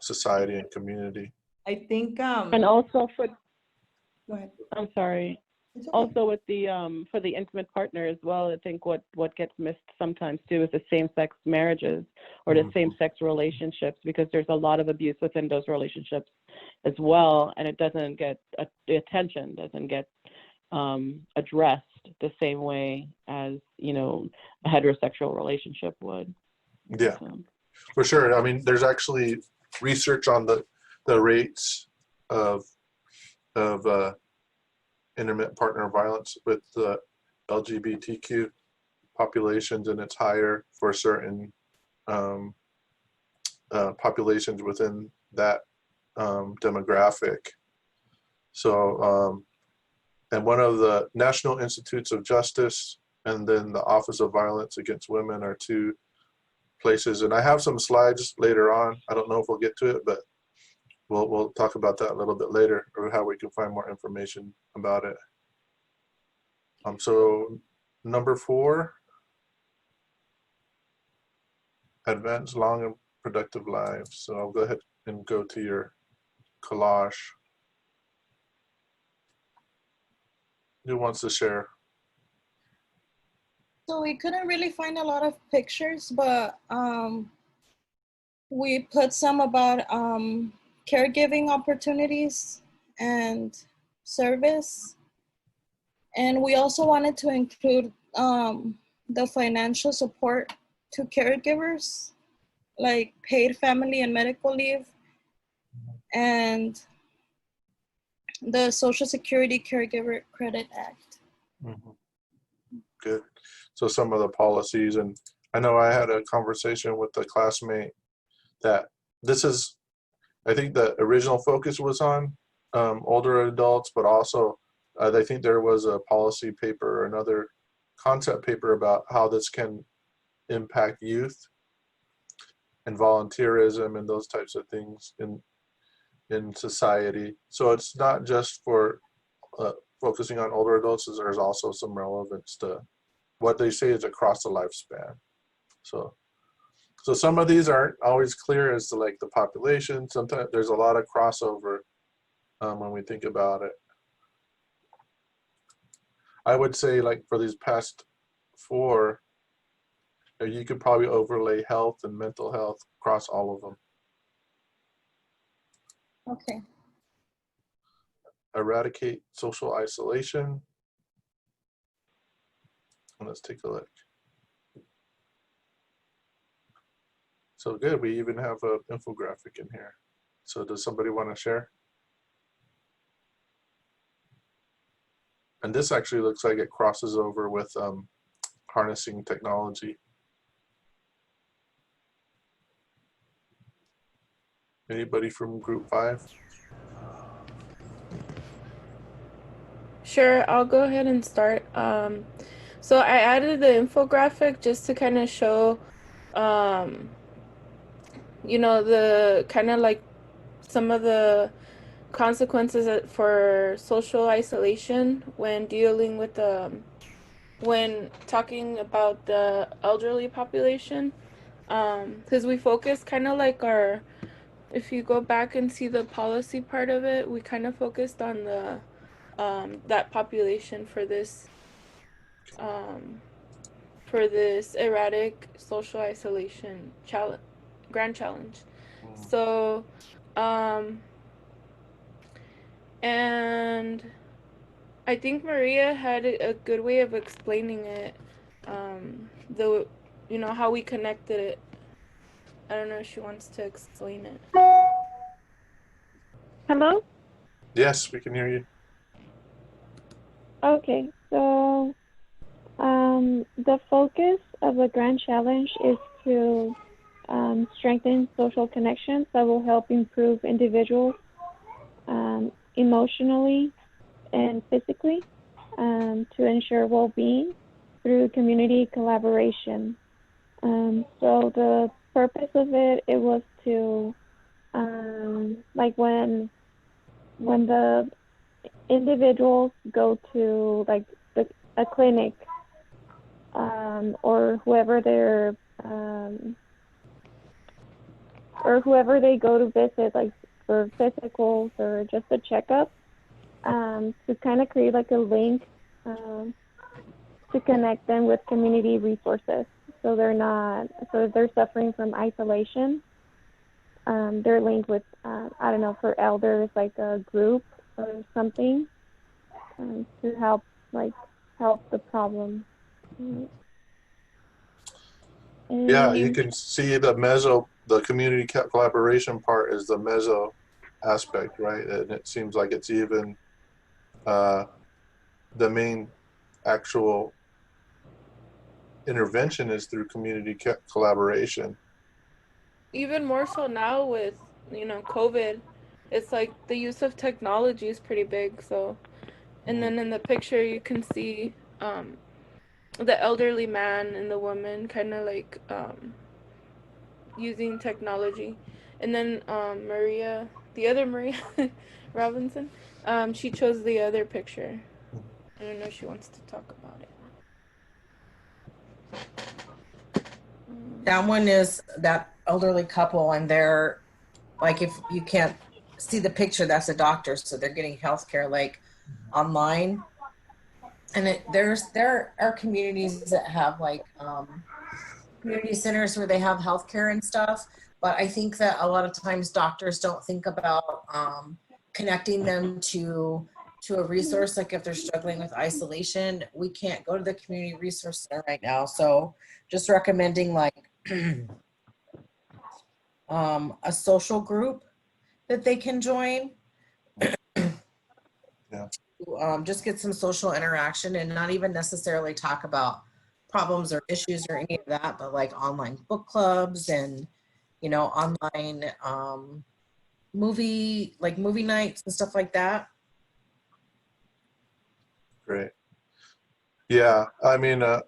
society and community. I think and also for go ahead. I'm sorry. It's okay. Also with the for the intimate partner as well, I think what gets missed sometimes too is the same-sex marriages or the same-sex relationships, because there's a lot of abuse within those relationships as well, and it doesn't get the attention, doesn't get addressed the same way as, you know, a heterosexual relationship would. Yeah, for sure. I mean, there's actually research on the rates of intimate partner violence with the LGBTQ populations, and it's higher for certain populations within that demographic. So, and one of the National Institutes of Justice and then the Office of Violence Against Women are two places. And I have some slides later on. I don't know if we'll get to it, but we'll talk about that a little bit later, or how we can find more information about it. So number 4, advance long and productive lives. So I'll go ahead and go to your collage. Who wants to share? So we couldn't really find a lot of pictures, but we put some about caregiving opportunities and service. And we also wanted to include the financial support to caregivers, like paid family and medical leave, and the Social Security Caregiver Credit Act. Good. So some of the policies, and I know I had a conversation with a classmate that this is, I think the original focus was on older adults, but also I think there was a policy paper or another concept paper about how this can impact youth and volunteerism and those types of things in society. So it's not just for focusing on older adults, there's also some relevance to what they say is across the lifespan. So some of these aren't always clear as to like the population. Sometimes there's a lot of crossover when we think about it. I would say like for these past 4, you could probably overlay health and mental health across all of them. Okay. Eradicate social isolation. Let's take a look. So good, we even have an infographic in here. So does somebody want to share? And this actually looks like it crosses over with harnessing technology. Anybody from group 5? Sure, I'll go ahead and start. So I added the infographic just to kind of show, you know, the kind of like some of the consequences for social isolation when dealing with when talking about the elderly population. Because we focus kind of like if you go back and see the policy part of it, we kind of focused on the that population for this erratic social isolation grand challenge. So and I think Maria had a good way of explaining it, the you know how we connected it. I don't know if she wants to explain it. Hello? Yes, we can hear you. Okay, so the focus of the Grand Challenge is to strengthen social connections that will help improve individuals emotionally and physically to ensure well-being through community collaboration. So the purpose of it was to like when the individuals go to like a clinic or whoever they go to visit, like for physicals or just a checkup, to kind of create like a link to connect them with community resources. So if they're suffering from isolation, they're linked with, I don't know, for elders, like a group or something to help the problem. Yeah, you can see the community collaboration part is the meso aspect, right? And it seems like it's even the main actual intervention is through community collaboration. Even more so now with, you know, COVID, it's like the use of technology is pretty big. So, and then in the picture you can see the elderly man and the woman kind of like using technology. And then Maria, the other Maria Robinson, she chose the other picture. I don't know if she wants to talk about it. That one is that elderly couple, and they're like, if you can't see the picture, that's a doctor, so they're getting healthcare like online. And there are communities that have like community centers where they have healthcare and stuff. But I think that a lot of times doctors don't think about connecting them to a resource. Like if they're struggling with isolation, we can't go to the community resource center right now. So just recommending like a social group that they can join. Yeah. Just get some social interaction and not even necessarily talk about problems or issues or any of that, but like online book clubs and, online movie nights and stuff like that. Great. Yeah, I mean, I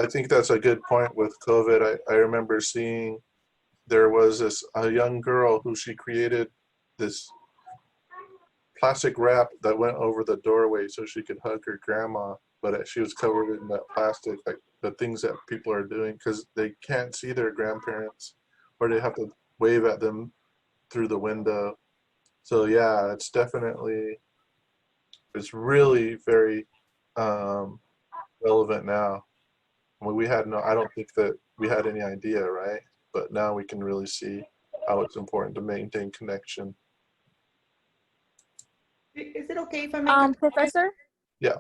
think that's a good point with COVID. I remember seeing there was a young girl who she created this plastic wrap that went over the doorway so she could hug her grandma, but she was covered in that plastic, like the things that people are doing because they can't see their grandparents or they have to wave at them through the window. So yeah, it's really very relevant now. I mean, I don't think that we had any idea, right? But now we can really see how it's important to maintain connection. Is it okay if I make a Professor? Yeah.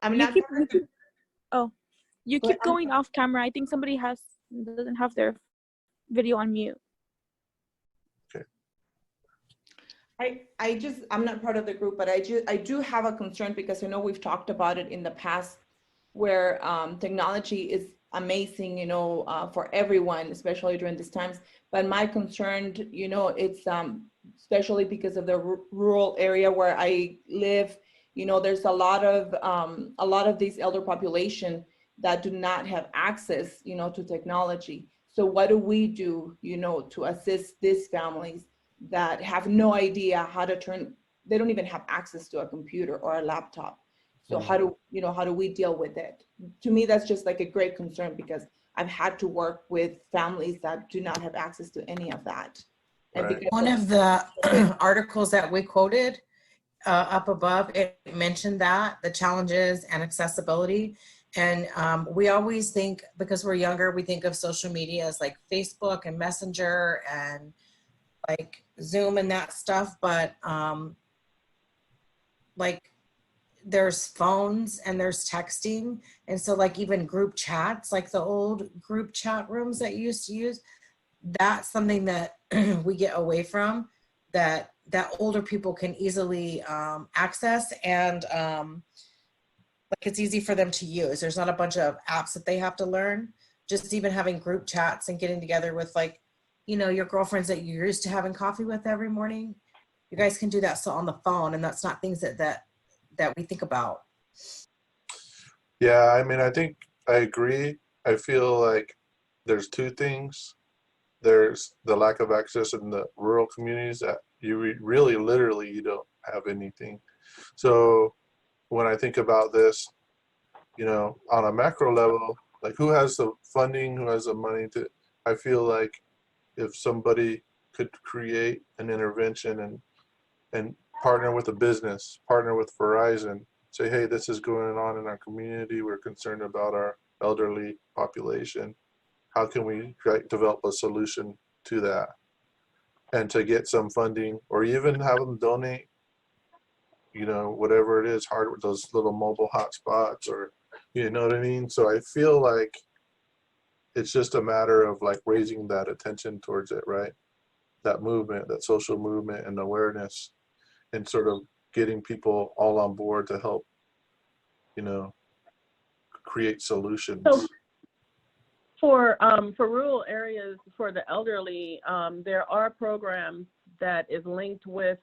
I'm not. You keep going off camera. I think somebody doesn't have their video on mute. Okay. I'm not part of the group, but I do have a concern because I know we've talked about it in the past where technology is amazing, for everyone, especially during these times. But my concern, it's especially because of the rural area where I live, there's a lot of these elder population that do not have access, to technology. So what do we do, to assist these families that have no idea how to they don't even have access to a computer or a laptop. So how do we deal with it? To me, that's just like a great concern because I've had to work with families that do not have access to any of that. And Right. One of the articles that we quoted up above, it mentioned that the challenges and accessibility. And we always think, because we're younger, we think of social media as like Facebook and Messenger and like Zoom and that stuff. But like there's phones and there's texting. And so like even group chats, like the old group chat rooms that you used to use, that's something that we get away from, that older people can easily access, and like it's easy for them to use. There's not a bunch of apps that they have to learn. Just even having group chats and getting together with like, your girlfriends that you're used to having coffee with every morning. You guys can do that still on the phone, and that's not things that we think about. Yeah, I mean, I think I agree. I feel like there's two things. There's the lack of access in the rural communities that you really, literally, you don't have anything. So when I think about this, on a macro level, like who has the funding, who has the money I feel like if somebody could create an intervention and partner with a business, partner with Verizon, say, hey, this is going on in our community. We're concerned about our elderly population. How can we develop a solution to that? And to get some funding, or even have them donate, whatever it is, hardware, those little mobile hotspots, or, you know what I mean? So I feel like it's just a matter of like raising that attention towards it, right? That movement, that social movement and awareness, and sort of getting people all on board to help, create solutions. So for rural areas, for the elderly, there are programs that is linked with,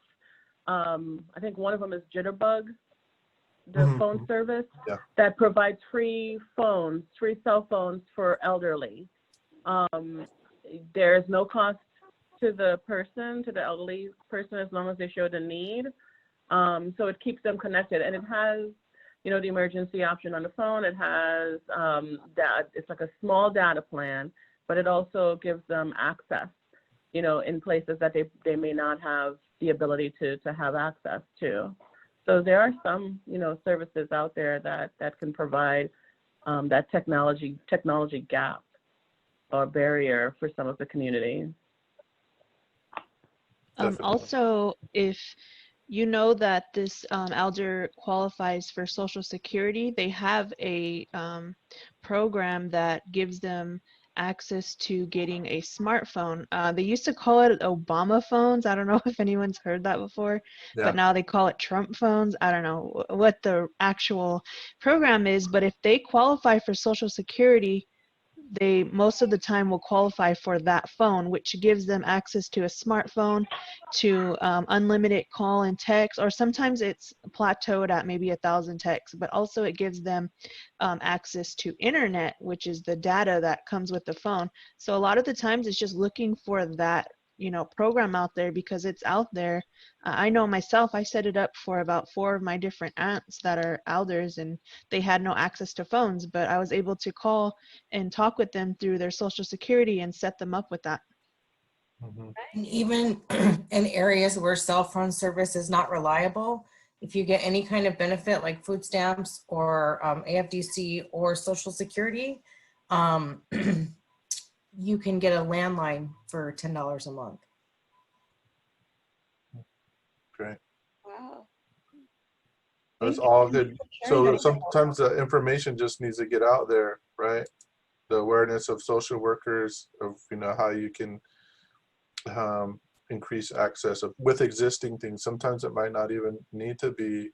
I think one of them is Jitterbug, the phone service that provides free cell phones for elderly. There is no cost to the elderly person, as long as they show the need. So it keeps them connected, and it has, the emergency option on the phone. It has it's like a small data plan, but it also gives them access, in places that they may not have the ability to have access to. So there are some, services out there that can provide that technology gap or barrier for some of the communities. Also, if you know that this elder qualifies for Social Security, they have a program that gives them access to getting a smartphone. They used to call it Obama phones. I don't know if anyone's heard that before, but now they call it Trump phones. I don't know what the actual program is, but if they qualify for Social Security, they most of the time will qualify for that phone, which gives them access to a smartphone, to unlimited call and text, or sometimes it's plateaued at maybe 1,000 texts, but also it gives them access to internet, which is the data that comes with the phone. So a lot of the times it's just looking for that, program out there because it's out there. I know myself, I set it up for about 4 of my different aunts that are elders, and they had no access to phones, but I was able to call and talk with them through their social security and set them up with that. And even in areas where cell phone service is not reliable, if you get any kind of benefit like food stamps or AFDC or Social Security, you can get a landline for $10 a month. Great. Wow. That's all good. So sometimes the information just needs to get out there, right? The awareness of social workers, of how you can increase access with existing things. Sometimes it might not even need to be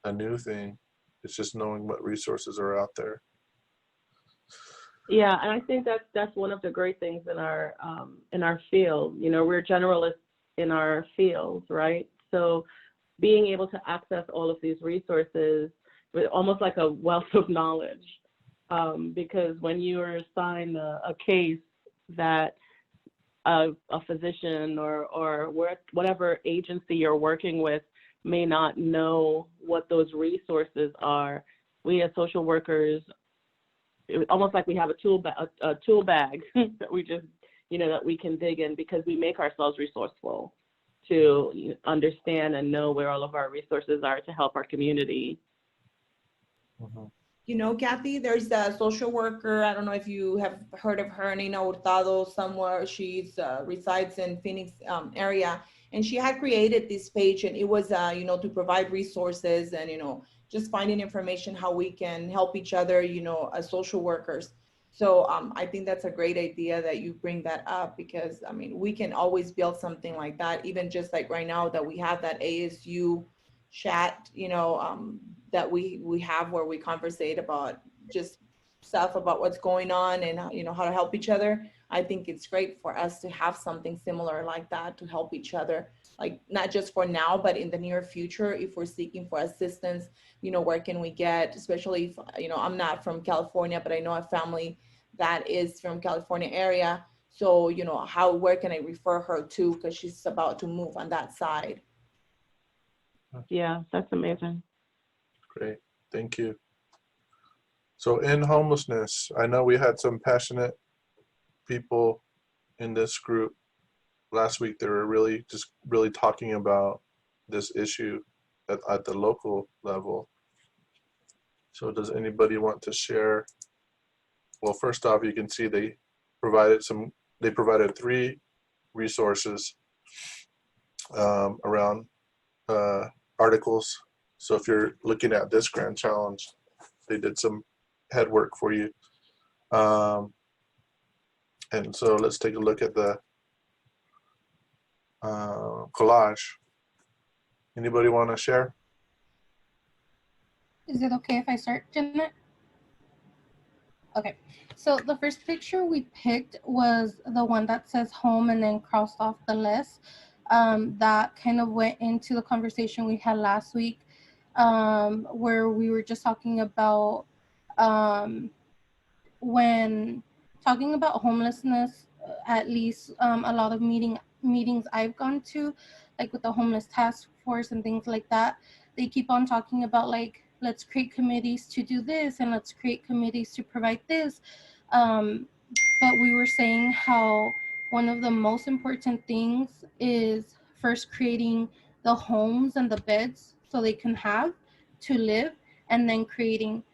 a new thing. It's just knowing what resources are out there. Yeah, and I think that's one of the great things in our field. We're generalists in our fields, right? So being able to access all of these resources with almost like a wealth of knowledge, because when you are assigned a case that a physician or whatever agency you're working with may not know what those resources are, we as social workers, almost like we have a tool bag that we just, that we can dig in because we make ourselves resourceful to understand and know where all of our resources are to help our community. Kathy, there's a social worker. I don't know if you have heard of her, Nina Hurtado, somewhere. She's resides in Phoenix area, and she had created this page, and it was, to provide resources and, just finding information how we can help each other, as social workers. So I think that's a great idea that you bring that up because, we can always build something like that, even just like right now that we have that ASU chat, that we have where we conversate about just stuff about what's going on and, how to help each other. I think it's great for us to have something similar like that to help each other, like not just for now, but in the near future, if we're seeking for assistance, where can we get, especially if, I'm not from California, but I know a family that is from California area. So, where can I refer her to? Because she's about to move on that side. Yeah, that's amazing. Great, thank you. So in homelessness, I know we had some passionate people in this group last week. They were really talking about this issue at the local level. So does anybody want to share? Well, first off, you can see they provided 3 resources around articles. So if you're looking at this grand challenge, they did some head work for you. And so let's take a look at the collage. Anybody want to share? Is it okay if I start, Janet? Okay, so the first picture we picked was the one that says home and then crossed off the list. That kind of went into the conversation we had last week, where we were just talking about when talking about homelessness, at least a lot of meetings I've gone to, like with the homeless task force and things like that, they keep on talking about like, let's create committees to do this and let's create committees to provide this. But we were saying how one of the most important things is first creating the homes and the beds so they can have to live, and then creating.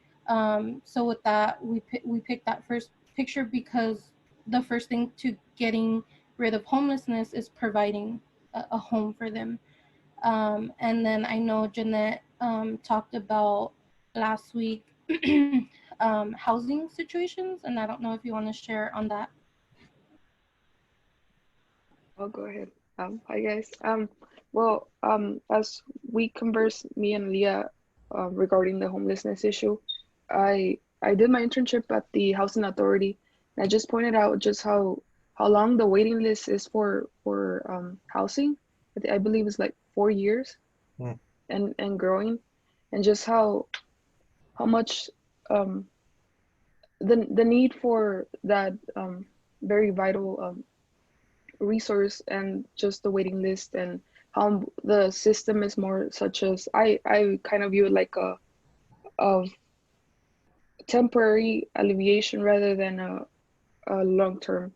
So with that, we picked that first picture because the first thing to getting rid of homelessness is providing a home for them. And then I know Jeanette talked about last week housing situations, and I don't know if you want to share on that. I'll go ahead. Hi guys. As we converse, me and Leah, regarding the homelessness issue, I I did my internship at the housing authority, and I just pointed out just how long the waiting list is for housing. I believe it's like 4 years Hmm. and growing, and just how much the need for that very vital resource, and just the waiting list, and how the system is more such as I kind of view it like a temporary alleviation rather than a long term,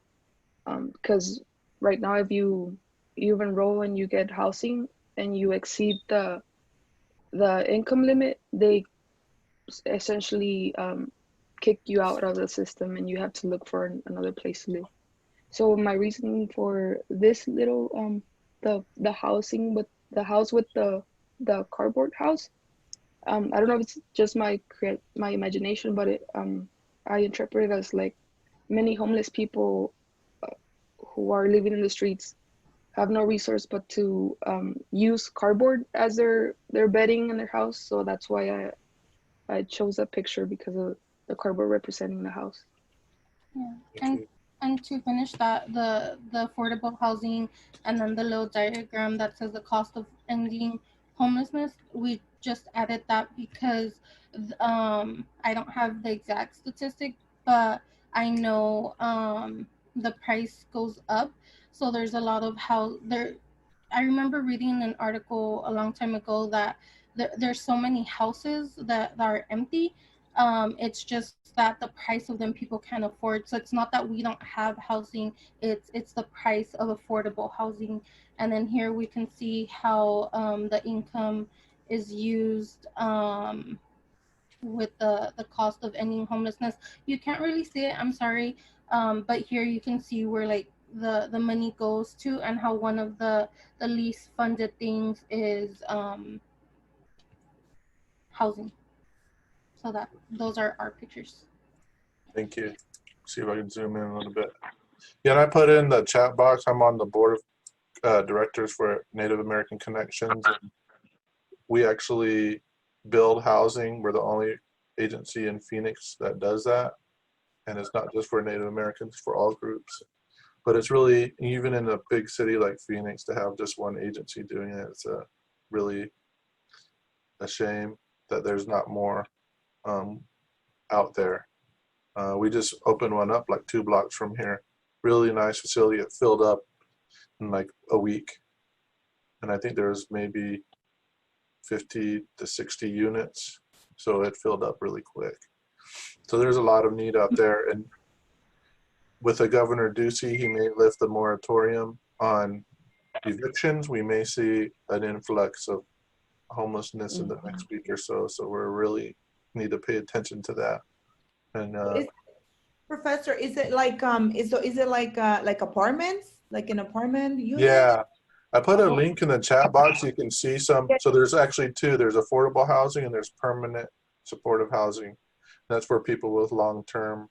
because right now if you enroll and you get housing and you exceed the income limit, they essentially kick you out of the system and you have to look for another place to live. So my reasoning for this little the housing with the house with the cardboard house, I don't know if it's just my imagination, but I interpret it as like many homeless people who are living in the streets have no resource but to use cardboard as their bedding in their house. So that's why I chose that picture, because of the cardboard representing the house. Yeah. And to finish that, the affordable housing, and then the little diagram that says the cost of ending homelessness, we just added that because I don't have the exact statistic, but I know the price goes up. So there's a lot of how there. I remember reading an article a long time ago that there's so many houses that are empty. It's just that the price of them people can't afford. So it's not that we don't have housing, it's the price of affordable housing. And then here we can see how the income is used with the cost of ending homelessness. You can't really see it, I'm sorry, but here you can see where like the money goes to, and how one of the least funded things is housing. So that those are our pictures. Thank you. See if I can zoom in a little bit. Yeah, and I put in the chat box. I'm on the board of directors for Native American Connections. And we actually build housing. We're the only agency in Phoenix that does that. And it's not just for Native Americans, for all groups. But it's really, even in a big city like Phoenix, to have just one agency doing it, it's really a shame that there's not more out there. We just opened one up like 2 blocks from here. Really nice facility. It filled up in like a week. And I think there's maybe 50 to 60 units. So it filled up really quick. So there's a lot of need out there. And with the Governor Ducey, he may lift the moratorium on evictions. We may see an influx of homelessness in the next week or so. So we're really need to pay attention to that. And Professor, is it like is it like apartments, like an apartment unit? yeah, I put a link in the chat box. You can see some. So there's actually 2. There's affordable housing and there's permanent supportive housing. That's for people with long-term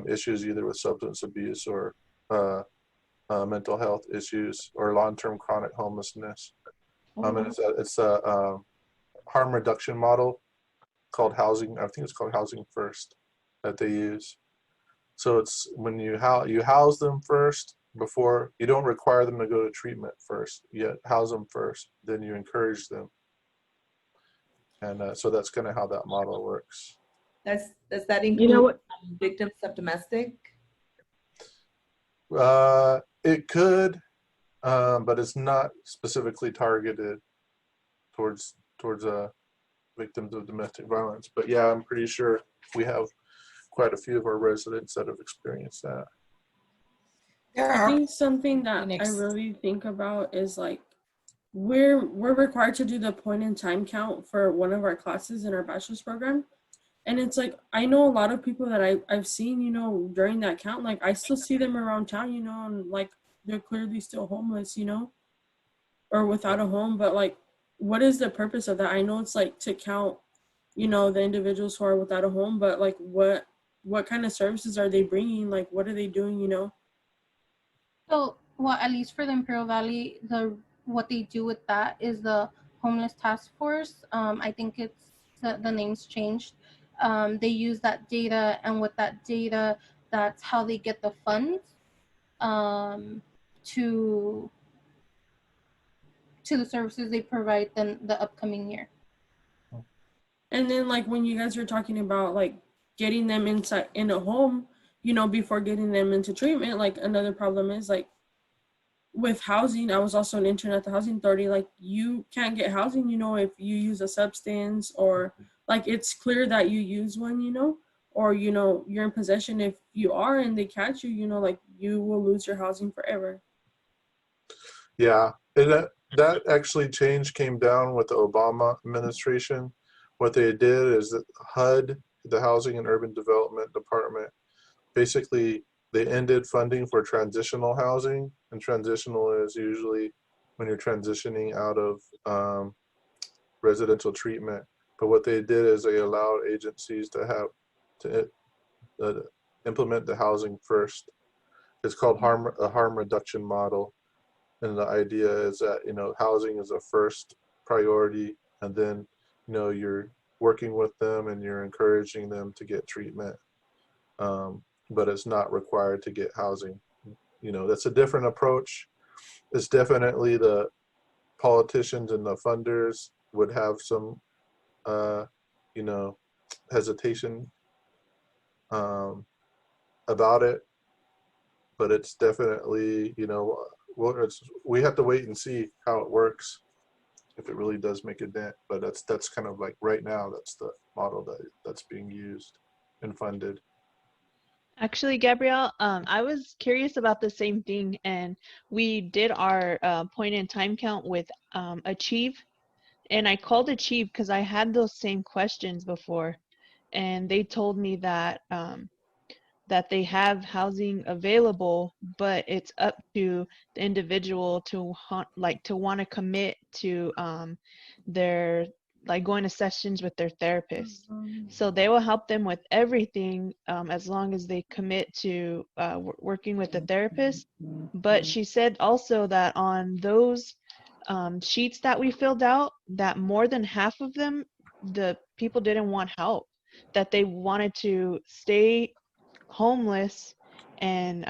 issues, either with substance abuse or mental health issues, or long-term chronic homelessness. And it's a harm reduction model called housing. I think it's called Housing First that they use. So it's when you house them first, before you don't require them to go to treatment first. You house them first, then you encourage them. And so that's kind of how that model works. Does that include victims of domestic? It could, but it's not specifically targeted towards victims of domestic violence. But yeah, I'm pretty sure we have quite a few of our residents that have experienced that. I think something that I really think about is like we're required to do the point in time count for one of our classes in our bachelor's program. And it's like, I know a lot of people that I've seen, you know, during that count, like I still see them around town, you know, and like they're clearly still homeless, you know, or without a home. But like, what is the purpose of that? I know it's like to count, you know, the individuals who are without a home, but like what kind of services are they bringing? Like, what are they doing, you know? So, well, at least for the Imperial Valley, what they do with that is the homeless task force. I think it's the name's changed. they use that data, and with that data, that's how they get the funds to the services they provide then the upcoming year. And then like when you guys are talking about like getting them inside in a home, you know, before getting them into treatment, like another problem is like with housing. I was also an intern at the housing authority. Like you can't get housing, you know, if you use a substance, or like it's clear that you use one, you know, or you know you're in possession. If you are and they catch you, you know, like you will lose your housing forever. Yeah, and that actually change came down with the Obama administration. What they did is that HUD, the Housing and Urban Development Department, basically they ended funding for transitional housing, and transitional is usually when you're transitioning out of residential treatment. But what they did is they allowed agencies to implement the housing first. It's called a harm reduction model. And the idea is that, you know, housing is a first priority, and then, you know, you're working with them and you're encouraging them to get treatment. But it's not required to get housing. You know, that's a different approach. It's definitely the politicians and the funders would have some, you know, hesitation about it. But it's definitely, you know, we have to wait and see how it works, if it really does make a dent. But that's kind of like right now, that's the model that's being used and funded. Actually, Gabrielle, I was curious about the same thing, and we did our point in time count with Achieve, and I called Achieve because I had those same questions before, and they told me that that they have housing available, but it's up to the individual to want to commit to their like going to sessions with their therapist. So they will help them with everything as long as they commit to working with the therapist. But she said also that on those sheets that we filled out, that more than half of them, the people didn't want help, that they wanted to stay homeless and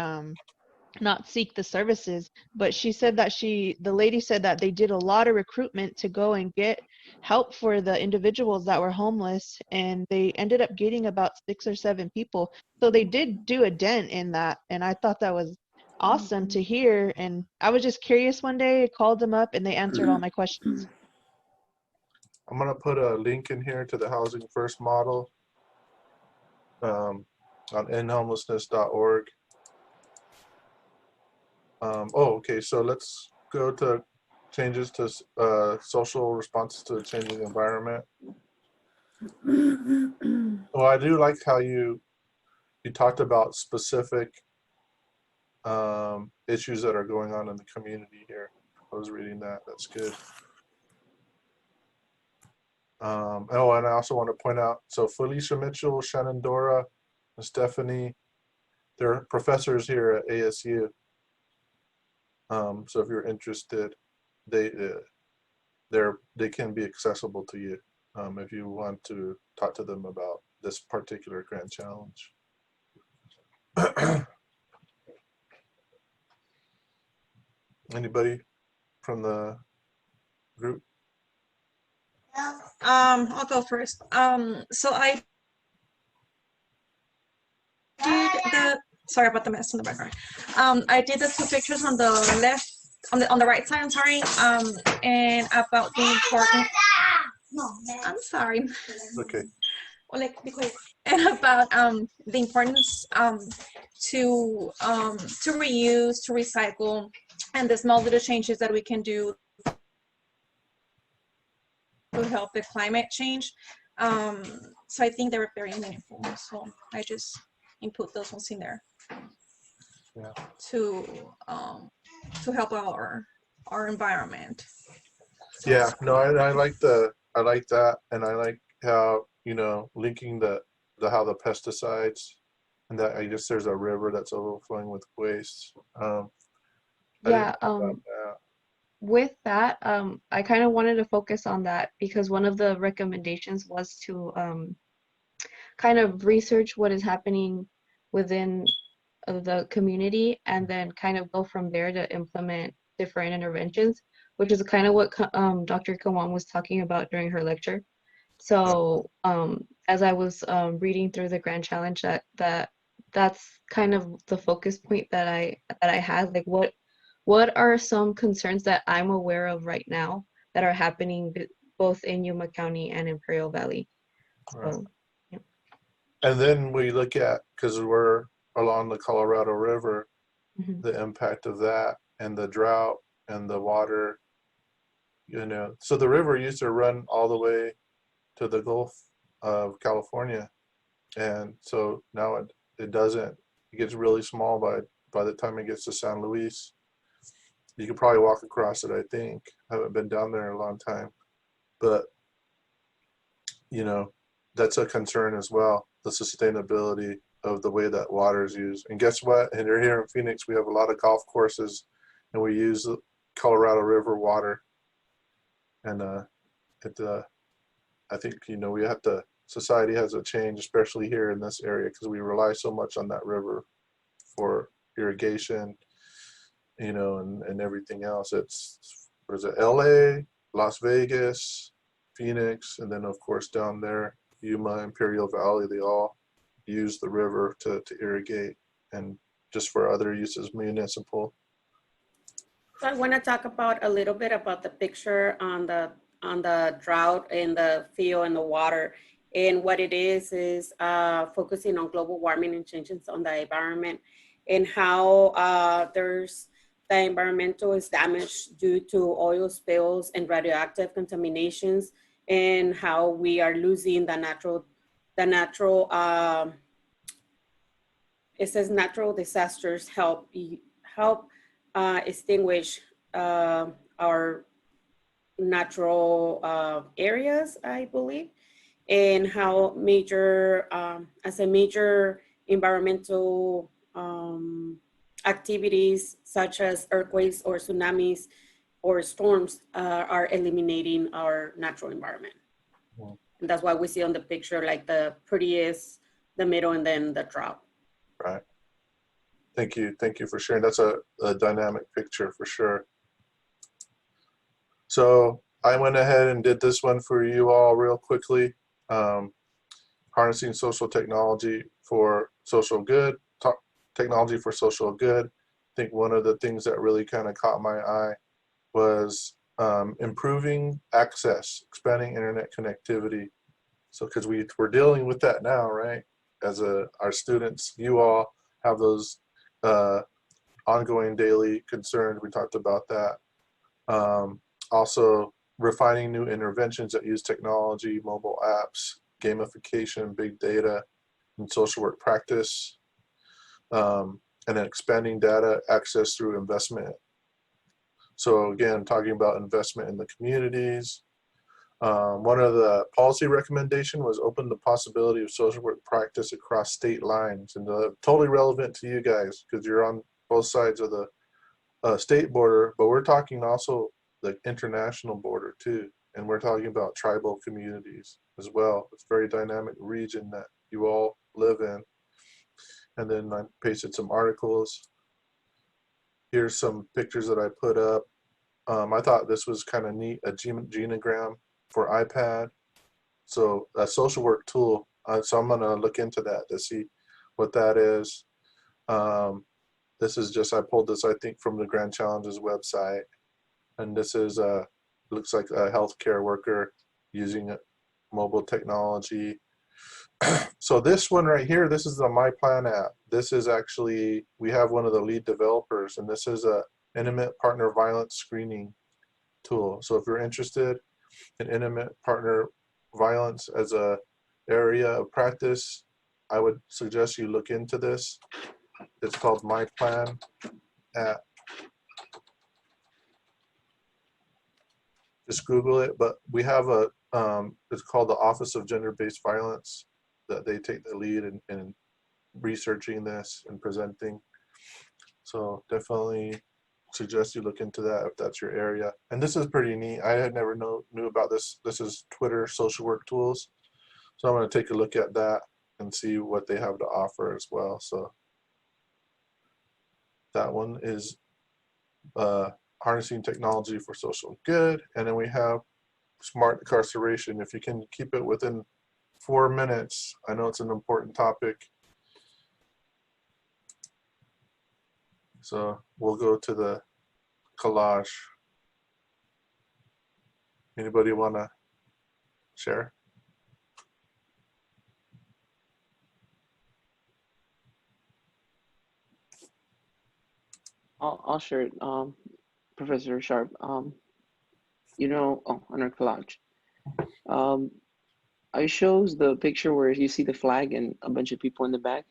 not seek the services. But she said that the lady said that they did a lot of recruitment to go and get help for the individuals that were homeless, and they ended up getting about 6 or 7 people. So they did do a dent in that, and I thought that was awesome to hear. And I was just curious one day, I called them up and they answered all my questions. I'm gonna put a link in here to the Housing First model on endhomelessness.org. Okay, so let's go to changes to social responses to the changing environment. Well, I do like how you talked about specific issues that are going on in the community here. I was reading that. That's good. Oh, and I also want to point out, so Felicia Mitchell, Shannon Dora, and Stephanie, they're professors here at ASU. So if you're interested, they can be accessible to you if you want to talk to them about this particular grand challenge. Anybody from the group? I'll go first. So I did sorry about the mess in the background. I did the 2 pictures on the left, on the right side, I'm sorry, and about the importance. No, I'm sorry. Okay. Well, like, be quick. And about the importance to reuse, to recycle, and the small little changes that we can do to help the climate change. So I think they were very meaningful. So I just input those ones in there. Yeah. To help our environment. Yeah, no, I like that, and I like how, you know, linking the how the pesticides, and that I guess there's a river that's overflowing with waste. Yeah, with that, I kind of wanted to focus on that because one of the recommendations was to kind of research what is happening within the community and then kind of go from there to implement different interventions, which is kind of what Dr. Kawan was talking about during her lecture. So as I was reading through the Grand Challenge, that's kind of the focus point that I had. Like, what are some concerns that I'm aware of right now that are happening both in Yuma County and Imperial Valley? Right. So, yeah. And then we look at, because we're along the Colorado River, Mhm. the impact of that and the drought and the water, you know. So the river used to run all the way to the Gulf of California. And so now it doesn't. It gets really small by the time it gets to San Luis. You could probably walk across it, I think. I haven't been down there in a long time. But, you know, that's a concern as well, the sustainability of the way that water is used. And guess what? And here in Phoenix, we have a lot of golf courses, and we use the Colorado River water. And I think, you know, society has to change, especially here in this area, because we rely so much on that river for irrigation, you know, and everything else. There's LA, Las Vegas, Phoenix, and then of course down there, Yuma, Imperial Valley, they all use the river to irrigate and just for other uses, municipal. So I want to talk about a little bit about the picture on the drought and the field and the water. And what it is focusing on global warming and changes on the environment and how there's the environmental is damaged due to oil spills and radioactive contaminations, and how we are losing the natural it says natural disasters help extinguish our natural areas, I believe, and how as a major environmental activities such as earthquakes or tsunamis or storms are eliminating our natural environment. And that's why we see on the picture like the prettiest, the middle, and then the drought. Right. Thank you for sharing. That's a dynamic picture for sure. So I went ahead and did this one for you all real quickly. Harnessing social technology for social good, technology for social good. I think one of the things that really kind of caught my eye was improving access, expanding internet connectivity. So because we're dealing with that now, right? As our students, you all have those ongoing daily concerns. We talked about that. Also, refining new interventions that use technology, mobile apps, gamification, big data, and social work practice, and then expanding data access through investment. So again, talking about investment in the communities. One of the policy recommendation was open the possibility of social work practice across state lines, and totally relevant to you guys because you're on both sides of the state border, but we're talking also the international border too, and we're talking about tribal communities as well. It's a very dynamic region that you all live in. And then I pasted some articles. Here's some pictures that I put up. I thought this was kind of neat, a genogram for iPad. So a social work tool. So I'm going to look into that to see what that is. This is just, I pulled this, I think, from the Grand Challenges website. And this is, looks like a healthcare worker using mobile technology. So this one right here, this is the My Plan app. This is actually, we have one of the lead developers, and this is a intimate partner violence screening tool. So if you're interested in intimate partner violence as a area of practice, I would suggest you look into this. It's called My Plan app. Just Google it, but we have it's called the Office of Gender-Based Violence, that they take the lead in researching this and presenting. So definitely suggest you look into that if that's your area. And this is pretty neat. I had never knew about this. This is Twitter social work tools. So I'm going to take a look at that. and see what they have to offer as well. So that one is harnessing technology for social good. And then we have smart incarceration. If you can keep it within 4 minutes, I know it's an important topic. So we'll go to the collage. Anybody want to share? I'll share it. Professor Sharp. You know, on our collage. I shows the picture where you see the flag and a bunch of people in the back.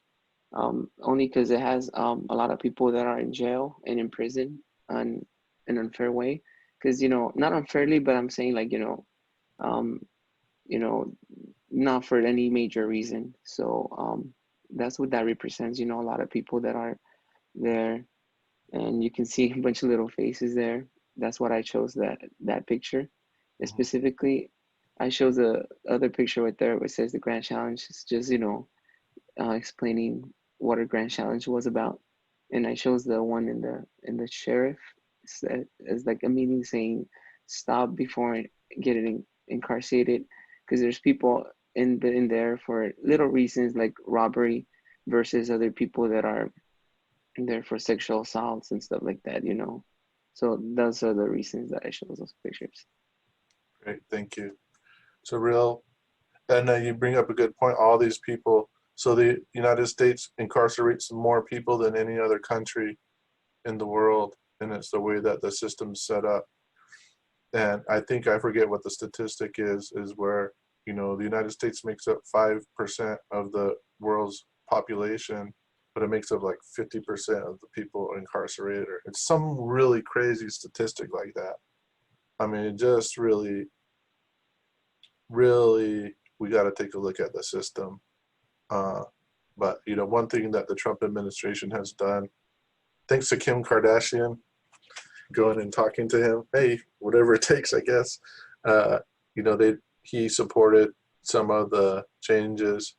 Only because it has a lot of people that are in jail and in prison on an unfair way. Because not unfairly, but I'm saying like not for any major reason. So that's what that represents. A lot of people that are there, and you can see a bunch of little faces there. That's what I chose that picture. And specifically, I chose the other picture right there where it says the Grand Challenge. It's just explaining what a Grand Challenge was about, and I chose the one in the sheriff as like a meaning saying stop before getting incarcerated, because there's people in there for little reasons like robbery versus other people that are in there for sexual assaults and stuff like that. So those are the reasons that I chose those pictures. Great, thank you. So real, and you bring up a good point. All these people. So the United States incarcerates more people than any other country in the world, and it's the way that the system's set up. And I think I forget what the statistic is where, the United States makes up 5% of the world's population, but it makes up like 50% of the people incarcerated. It's some really crazy statistic like that. I mean, it just really, we got to take a look at the system. But one thing that the Trump administration has done, thanks to Kim Kardashian, going and talking to him, hey, whatever it takes, I guess. He supported some of the changes.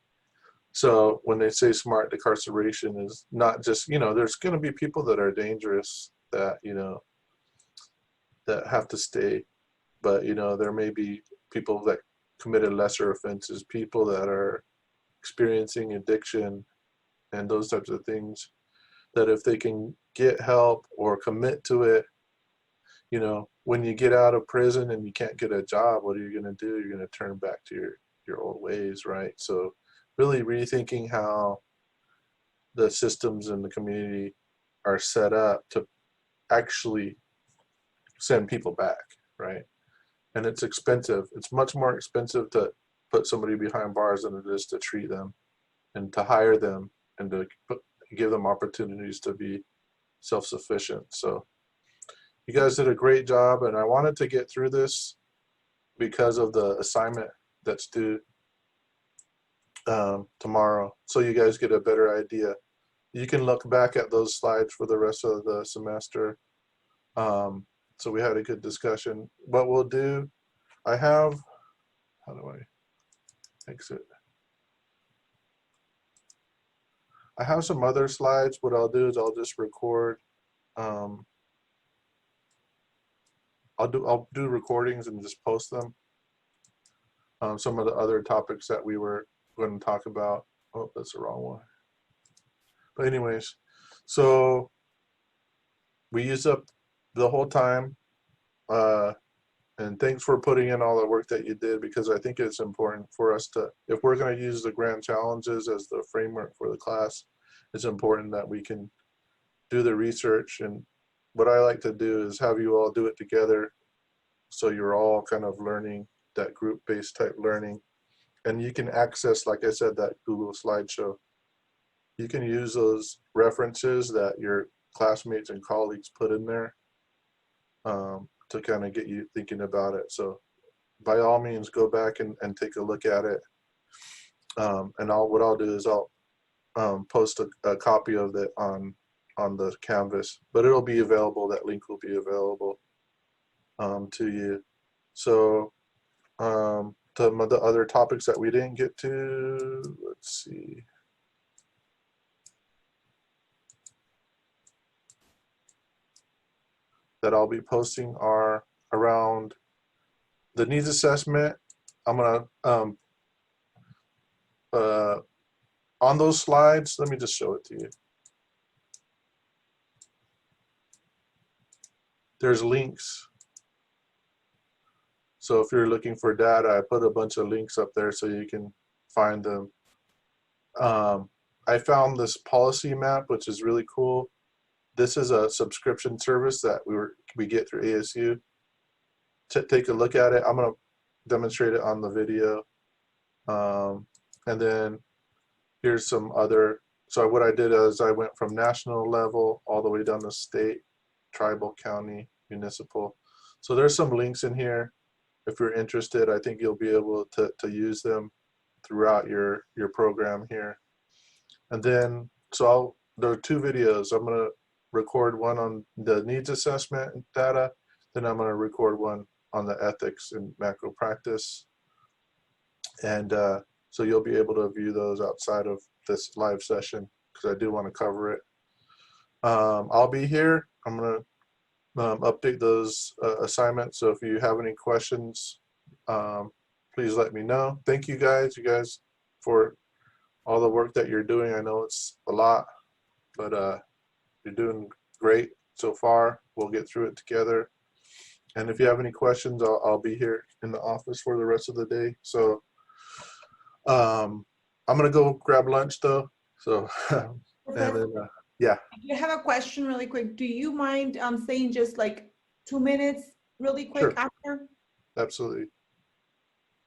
So when they say smart incarceration is not just, there's going to be people that are dangerous that that have to stay, but there may be people that committed lesser offenses, people that are experiencing addiction and those types of things, that if they can get help or commit to it, when you get out of prison and you can't get a job, what are you going to do? You're going to turn back to your old ways, right? So really rethinking how the systems in the community are set up to actually send people back, right? And it's expensive. It's much more expensive to put somebody behind bars than it is to treat them and to hire them and to give them opportunities to be self-sufficient. So you guys did a great job, and I wanted to get through this because of the assignment that's due tomorrow, so you guys get a better idea. You can look back at those slides for the rest of the semester. So we had a good discussion. What we'll do, I have, how do I exit? I have some other slides. What I'll do is I'll just record. I'll do recordings and just post them. Some of the other topics that we were going to talk about. Oh, that's the wrong one. But anyways, so we used up the whole time. And thanks for putting in all the work that you did, because I think it's important for us to, if we're going to use the grand challenges as the framework for the class, it's important that we can do the research. And what I like to do is have you all do it together, so you're all kind of learning that group-based type learning. And you can access, like I said, that Google slideshow. You can use those references that your classmates and colleagues put in there to kind of get you thinking about it. So by all means, go back and take a look at it. And what I'll do is I'll post a copy of it on the Canvas, but it'll be available. That link will be available to you. So the other topics that we didn't get to, let's let's see. That I'll be posting are around the needs assessment. I'm gonna on those slides, let me just show it to you. There's links. So if you're looking for data, I put a bunch of links up there so you can find them. I found this policy map, which is really cool. This is a subscription service that we get through ASU. Take a look at it. I'm gonna demonstrate it on the video. And then here's some other, so what I did is I went from national level all the way down to state, tribal, county, municipal. So there's some links in here. If you're interested, I think you'll be able to use them throughout your program here. And then, so there are 2 videos. I'm gonna record one on the needs assessment data, then I'm gonna record one on the ethics and macro practice. And so you'll be able to view those outside of this live session because I do want to cover it. I'll be here. I'm going to update those assignments. So if you have any questions, please let me know. Thank you guys for all the work that you're doing. I know it's a lot, but you're doing great so far. We'll get through it together. And if you have any questions, I'll be here in the office for the rest of the day. So I'm gonna go grab lunch though. So and then, yeah. I have a question really quick. Do you mind saying just like 2 minutes really quick Sure. after? Absolutely.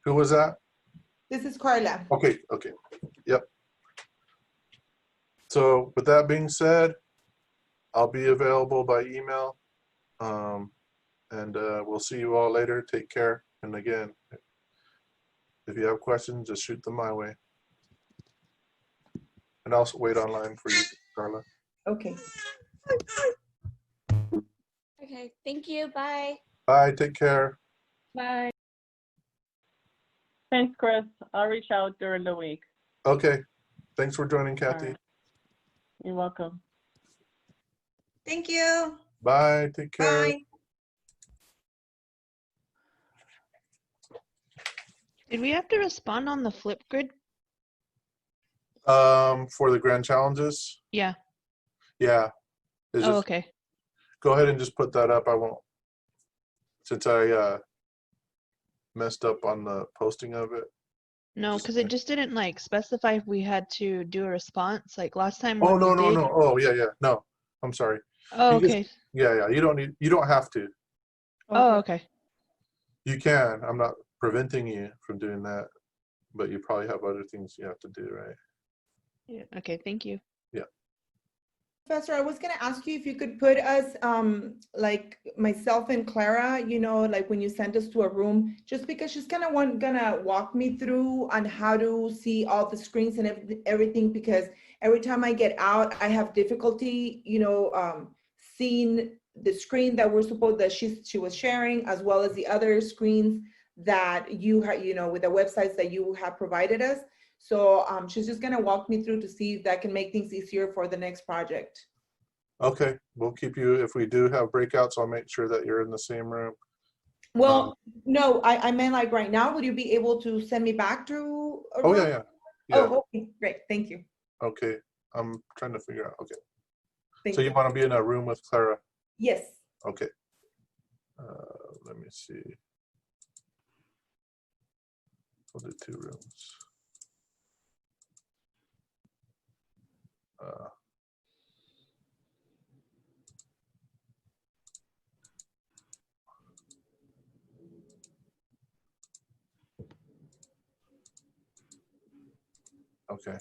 Who was that? This is Carla. Okay, okay. Yep. So with that being said, I'll be available by email. And we'll see you all later. Take care. And again, if you have questions, just shoot them my way. And I'll wait online for you, Carla. Okay. Okay, thank you. Bye. Bye. Take care. Bye. Thanks, Chris. I'll reach out during the week. Okay. Thanks for joining, Kathy. Right. You're welcome. Thank you. Bye. Take care. Bye. Did we have to respond on the Flipgrid? For the grand challenges? Yeah. Yeah. Oh, okay. Go ahead and just put that up. I won't, since I messed up on the posting of it. No, because it just didn't like specify if we had to do a response like last time. Oh, when no, we no, did. no. Oh, yeah, yeah. No, I'm sorry. Oh, You okay. yeah. You don't have to. Oh, okay. You can. I'm not preventing you from doing that, but you probably have other things you have to do, right? Yeah. Okay. Thank you. Yeah. Professor, I was going to ask you if you could put us, like myself and Clara, you know, like when you sent us to a room, just because she's kind of gonna walk me through on how to see all the screens and everything, because every time I get out, I have difficulty, you know, seeing the screen that she was sharing, as well as the other screens that you have, you know, with the websites that you have provided us. So she's just gonna walk me through to see if that can make things easier for the next project. Okay, we'll keep you, if we do have breakouts, I'll make sure that you're in the same room. Well, no, I meant like right now, would you be able to send me back to a room? Yeah. Oh, okay, great, thank you. Okay, I'm trying to figure out, okay. Thank So you want to be in a room with Clara? Yes. Okay. Let me see. We'll do 2 rooms. Okay.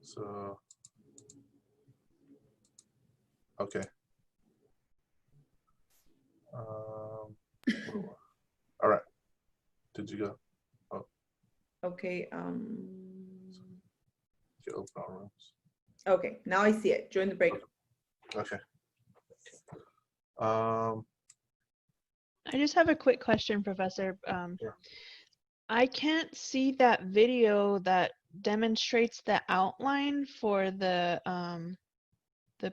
So, okay. All right. Did you go? Oh. Okay. You open all rooms. Okay, now I see it. Join the break. Okay. I just have a quick question, Professor. I can't see that video that demonstrates the outline for the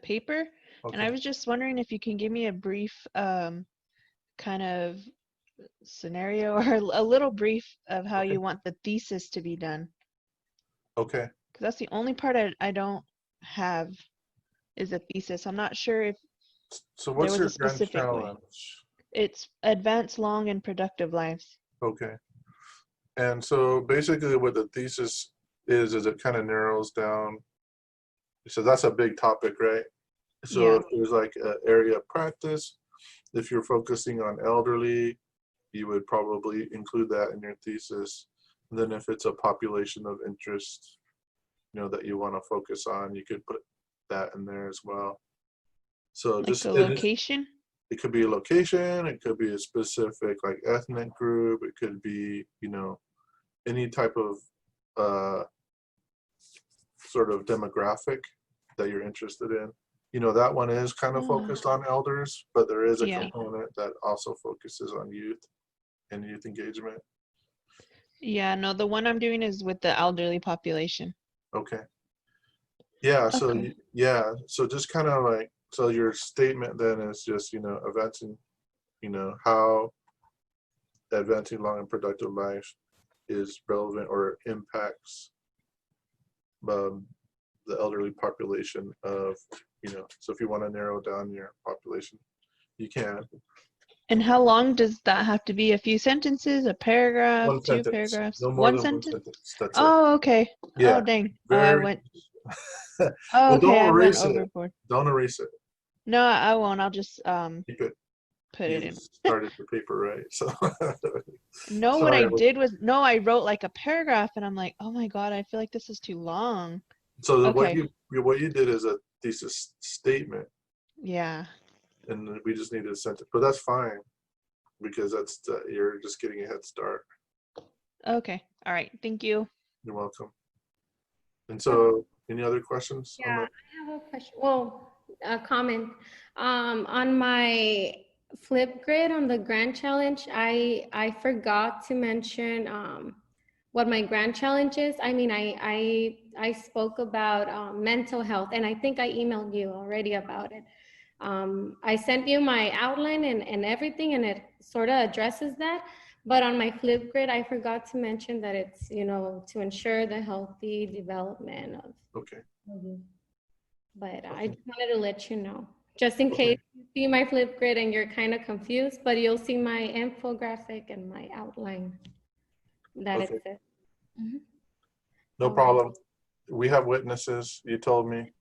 paper. And I Okay. was just wondering if you can give me a brief kind of scenario or a little brief of how Okay. you want the thesis to be done. Okay. Because that's the only part I don't have is a thesis. I'm not sure if So there what's was your a grand specific way. challenge? It's advance long and productive lives. Okay. And so basically what the thesis is it kind of narrows down. So that's a big topic, right? So Yeah. if there's like an area of practice, if you're focusing on elderly, you would probably include that in your thesis. And then if it's a population of interest, that you want to focus on, you could put that in there as well. So Like just a location? it could be a location, it could be a specific like ethnic group, it could be, any type of sort of demographic that you're interested in. That one is kind of focused on elders, but there is a Yeah. component that also focuses on youth and youth engagement. Yeah, no, the one I'm doing is with the elderly population. Okay. Yeah, so Okay. so just kind of like, so your statement then is just, advancing, how advancing long and productive life is relevant or impacts the elderly population of, so if you want to narrow down your population, you can. And how long does that have to be? A few sentences, a paragraph, One 2 sentence, paragraphs? no more One than one sentence? sentence. That's it. Oh, okay. Yeah. Oh, dang. Oh, I Very. went. Well, Oh, okay, don't I went erase it. overboard. Don't erase it. No, I won't. I'll just Keep it. put it You in. started the paper, right? So. No, what I Sorry. did was, no, I wrote like a paragraph and I'm like, oh my God, I feel like this is too long. So Okay. what you did is a thesis statement, Yeah. and we just needed a sentence, but that's fine because you're just getting a head start. Okay. All right. Thank you. You're welcome. And so, any other questions? Yeah, I have a question. Well, a comment. On my Flipgrid on the Grand Challenge, I forgot to mention what my Grand Challenge is. I mean, I spoke about mental health, and I think I emailed you already about it. I sent you my outline and everything, and it sort of addresses that. But on my Flipgrid, I forgot to mention that it's, to ensure the healthy development of. Okay. But I just wanted to let you know, just in case you see my Flipgrid and you're kind of confused, but you'll see my infographic and my outline that it Okay. says. No problem. We have witnesses. You told me.